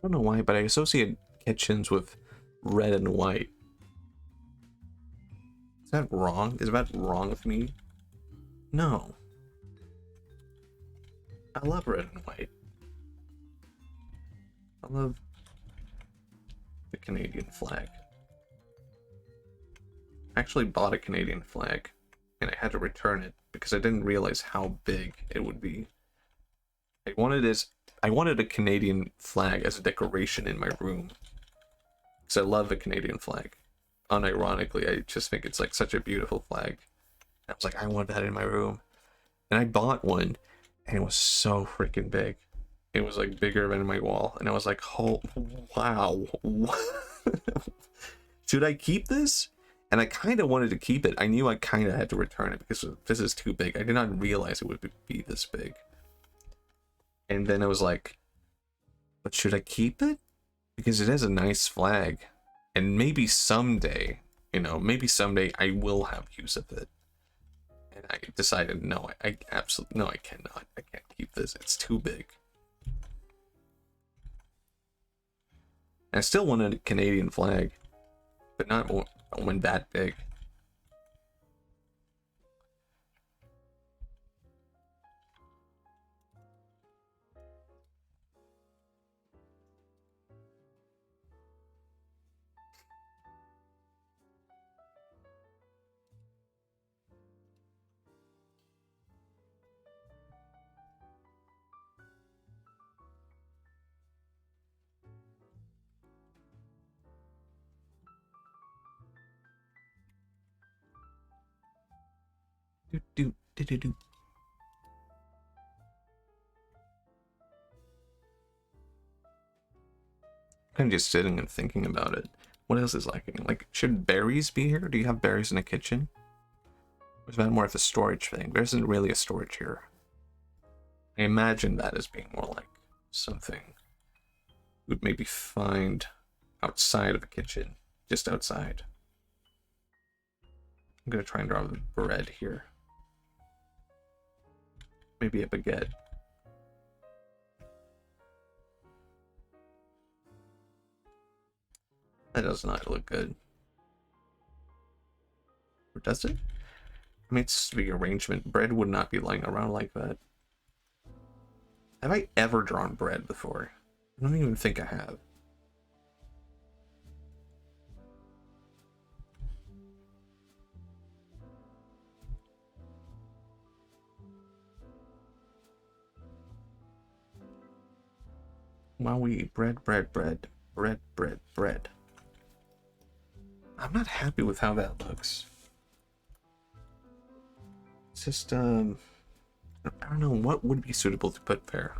I don't know why, but I associate kitchens with red and white. Is that wrong? Is that wrong with me? No. I love red and white. I love the Canadian flag. I actually bought a Canadian flag and I had to return it because I didn't realize how big it would be. I wanted a Canadian flag as a decoration in my room. Because I love the Canadian flag. Unironically, I just think it's like such a beautiful flag. I was like, I want that in my room. And I bought one and it was so freaking big. It was like bigger than my wall. And I was like, oh, wow. Should I keep this? And I kind of wanted to keep it. I knew I kind of had to return it because this is too big. I did not realize it would be this big. And then I was like, but should I keep it? Because it is a nice flag. And maybe someday, maybe someday I will have use of it. And I decided, no, I absolutely, no, I cannot. I can't keep this. It's too big. And I still wanted a Canadian flag, but not when that big. Do, do, do, do, do. I'm just sitting and thinking about it. What else is lacking? Like, should berries be here? Do you have berries in a kitchen? Or is that more of a storage thing? There isn't really a storage here. I imagine that as being more like something you would maybe find outside of a kitchen. Just outside. I'm gonna try and draw the bread here. Maybe a baguette. That does not look good. Or does it? I mean, it's the arrangement. Bread would not be lying around like that. Have I ever drawn bread before? I don't even think I have. While we eat bread, bread, bread, bread, bread, bread. I'm not happy with how that looks. It's just, I don't know, what would be suitable to put there?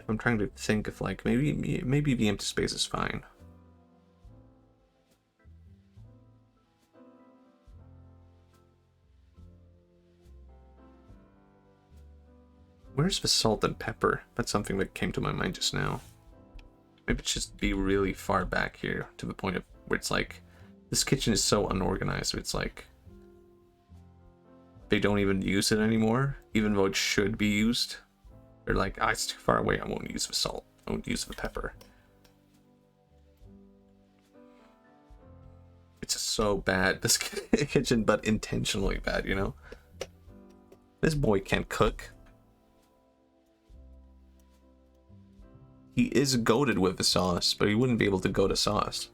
I'm trying to think if, like, maybe the empty space is fine. Where's the salt and pepper? That's something that came to my mind just now. Maybe it's just be really far back here to the point of where it's like, this kitchen is so unorganized. It's like, they don't even use it anymore, even though it should be used. They're like, ah, it's too far away, I won't use the salt. I won't use the pepper. It's just so bad, this kitchen, but intentionally bad, you know? This boy can't cook. He is goated with the sauce, but he wouldn't be able to goat a sauce.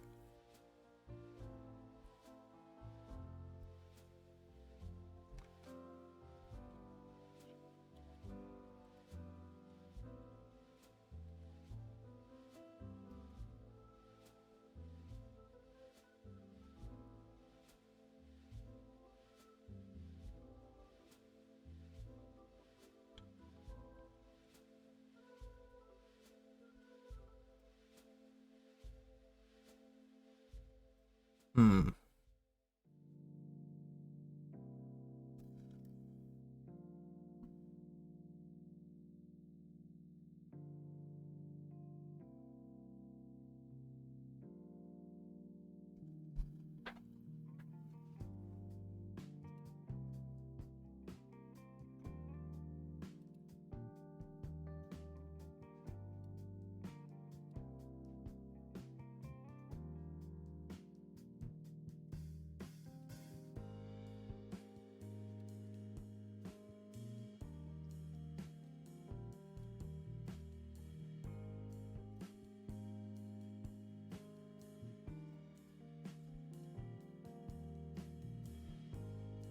Hmm.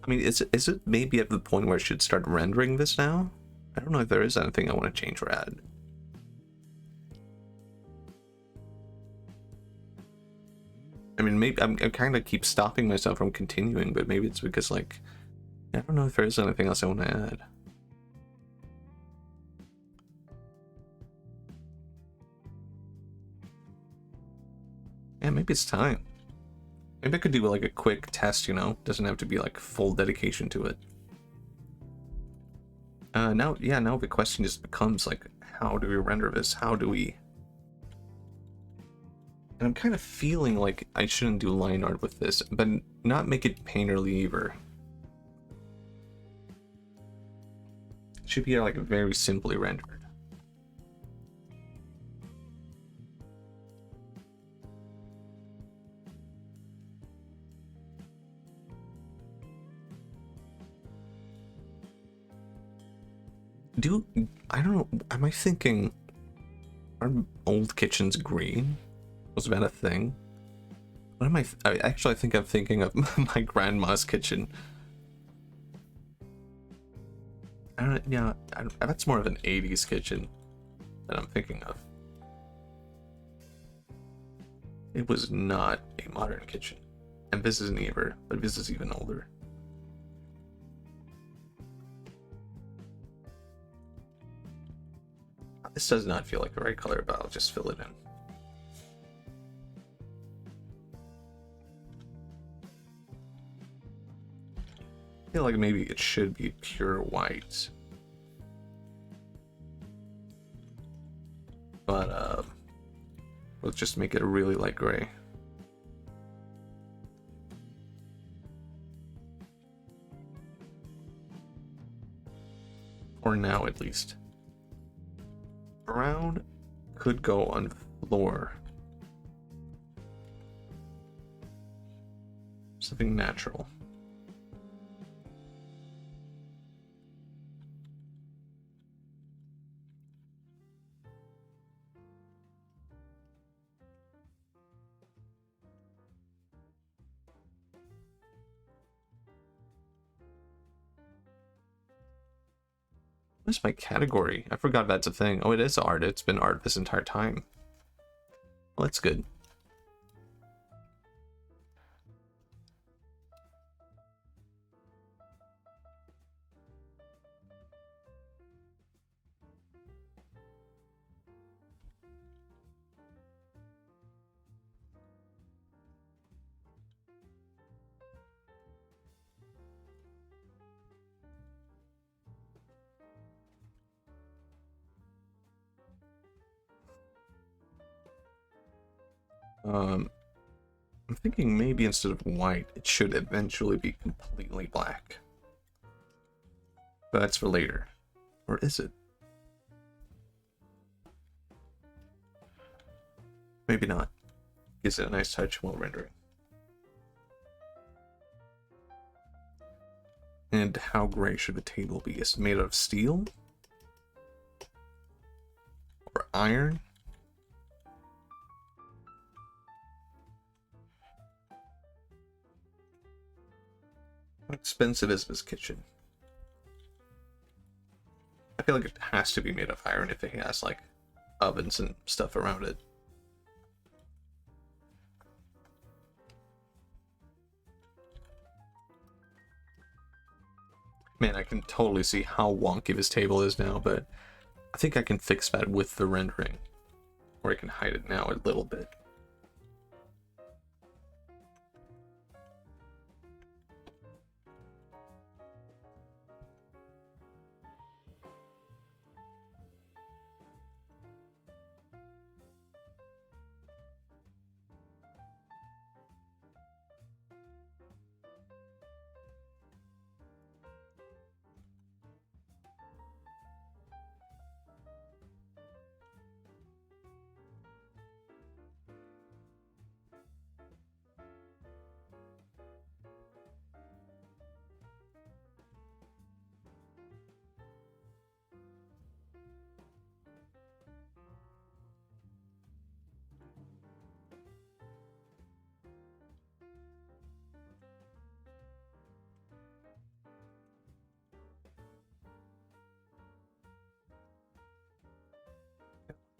I mean, is it maybe at the point where I should start rendering this now? I don't know if there is anything I want to change or add. I mean, maybe I'm kind of keep stopping myself from continuing, but maybe it's because, like, I don't know if there is anything else I want to add. Yeah, maybe it's time. Maybe I could do like a quick test, you know? Doesn't have to be like full dedication to it. Now the question just becomes like, how do we render this? How do we... And I'm kind of feeling like I shouldn't do line art with this, but not make it painterly either. It should be like very simply rendered. I don't know, am I thinking, are old kitchens green? Was that a thing? What am I actually, I think I'm thinking of my grandma's kitchen. That's more of an 80s kitchen that I'm thinking of. It was not a modern kitchen. And this isn't either, but this is even older. This does not feel like the right color, but I'll just fill it in. I feel like maybe it should be pure white. But let's just make it a really light gray. For now, at least. Brown could go on floor. Something natural. What's my category? I forgot that's a thing. Oh, it is art. It's been art this entire time. Well, that's good. I'm thinking maybe instead of white, it should eventually be completely black. But that's for later. Or is it? Maybe not. Gives it a nice touch while rendering. And how gray should the table be? Is it made out of steel? Or iron? How expensive is this kitchen? I feel like it has to be made of iron if it has like ovens and stuff around it. Man, I can totally see how wonky this table is now, but I think I can fix that with the rendering. Or I can hide it now a little bit.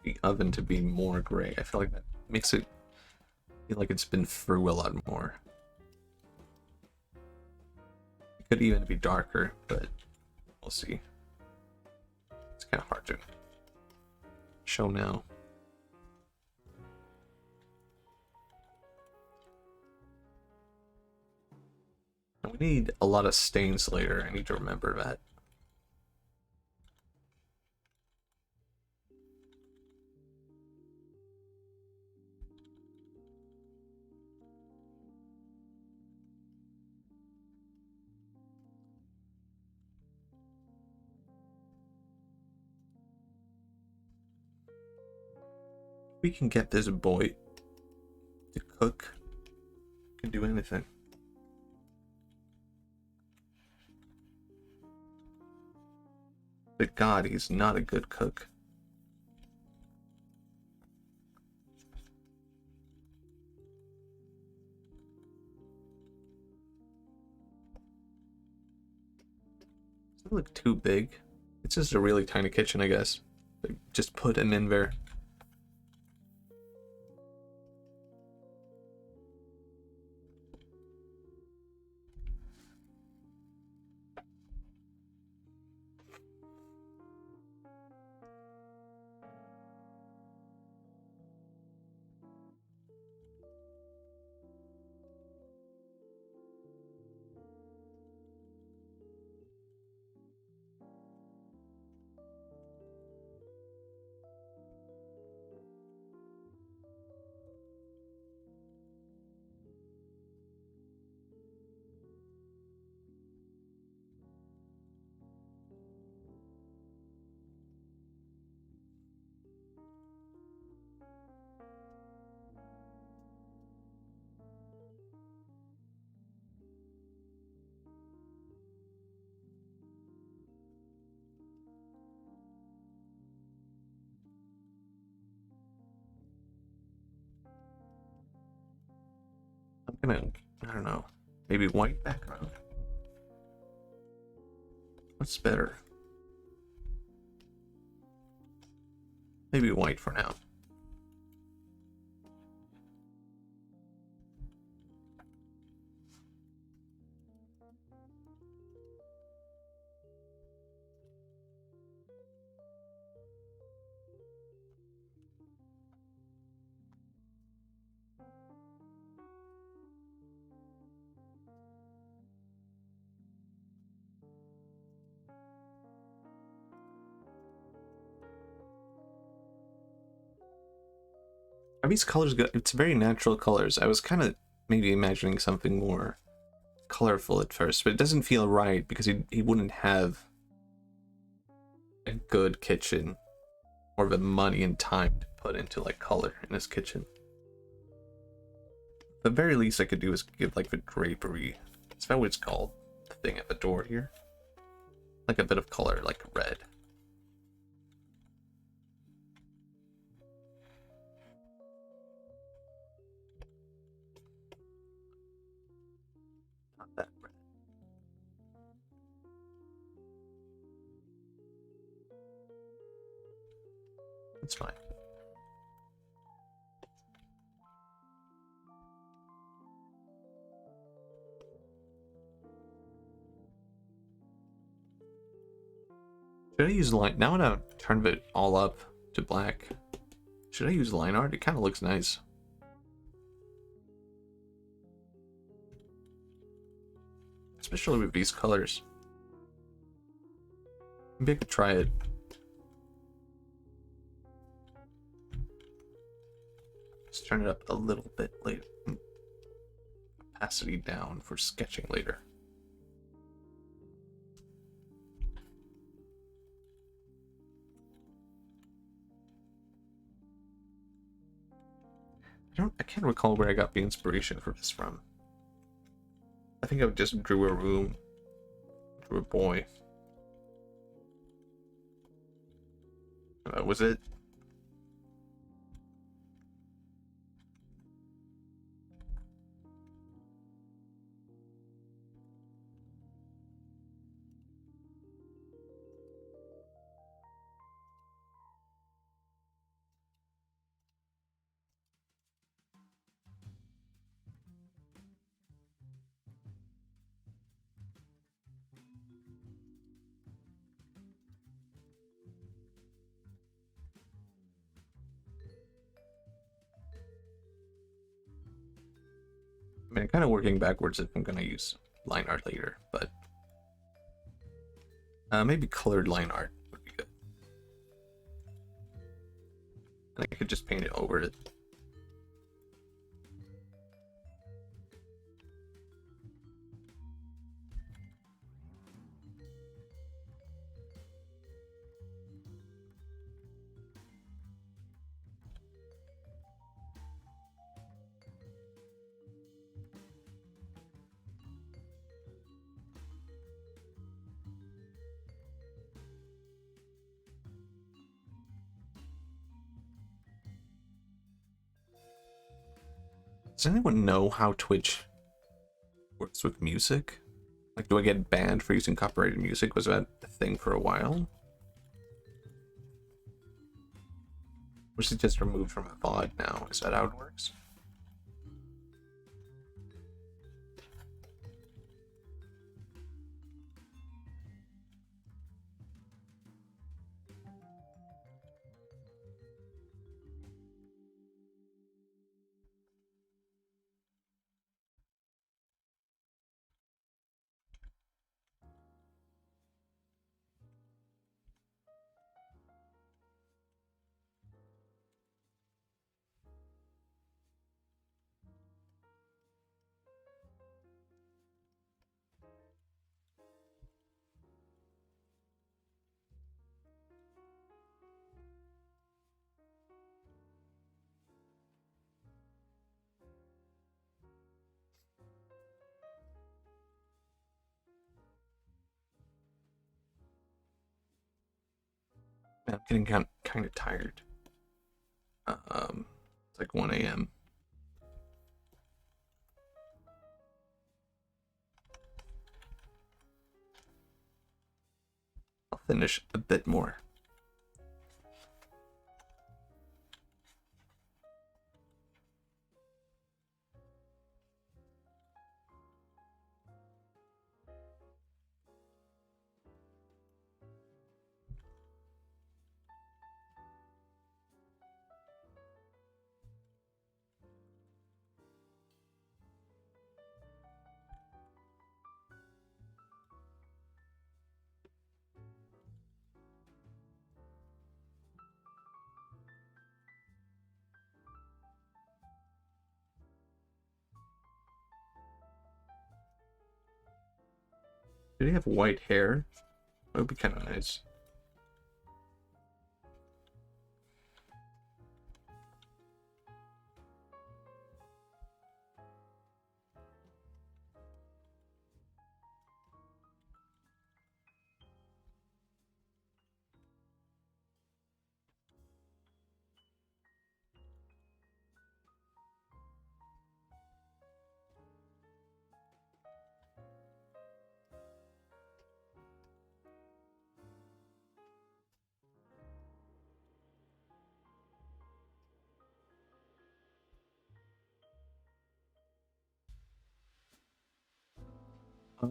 The oven to be more gray. I feel like that makes it feel like it's been through a lot more. It could even be darker, but we'll see. It's kind of hard to show now. And we need a lot of stains later. I need to remember that. We can get this boy to cook. Can do anything. But God, he's not a good cook. Does it look too big? It's just a really tiny kitchen, I guess. Like, just put him in there. I'm gonna, I don't know, maybe white background. What's better? Maybe white for now. Are these colors good? It's very natural colors. I was kind of maybe imagining something more colorful at first, but it doesn't feel right because he wouldn't have a good kitchen or the money and time to put into like color in his kitchen. The very least I could do is give like the drapery. Is that what it's called? The thing at the door here? Like a bit of color, like red. Not that red. It's fine. Should I use line now that I've turned it all up to black? Should I use line art? It kind of looks nice. Especially with these colors. Maybe I could try it. Let's turn it up a little bit later. Opacity down for sketching later. I can't recall where I got the inspiration for this from. I think I just drew a room, drew a boy. Was it? I mean, I'm kind of working backwards if I'm gonna use line art later, but maybe colored line art would be good. And I could just paint it over it. Does anyone know how Twitch works with music? Like, do I get banned for using copyrighted music? Was that a thing for a while? Or is it just removed from a VOD now? Is that how it works? Man, I'm getting kind of tired. It's like 1 a.m. finish a bit more. Did he have white hair? That would be kind of nice.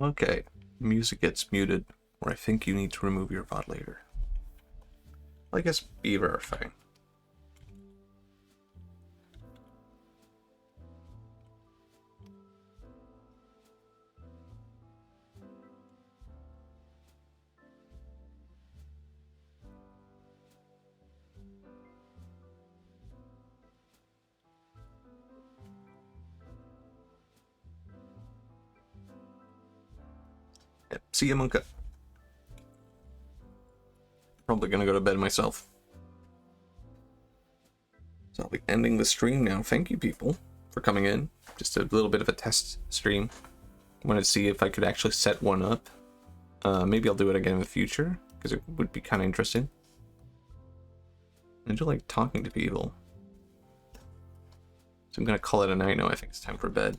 Okay, music gets muted, or I think you need to remove your VOD later. I guess be verifying. Yep. See ya, Monka. Probably gonna go to bed myself. So I'll be ending the stream now. Thank you, people, for coming in. Just a little bit of a test stream. Wanted to see if I could actually set one up. Maybe I'll do it again in the future, because it would be kind of interesting. I do like talking to people. So I'm gonna call it a night now. I think it's time for bed.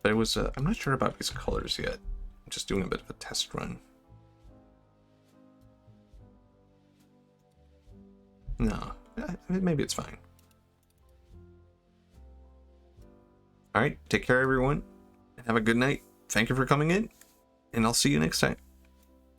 But it was, I'm not sure about these colors yet. I'm just doing a bit of a test run. No, maybe it's fine. Alright, take care everyone, and have a good night. Thank you for coming in, and I'll see you next time.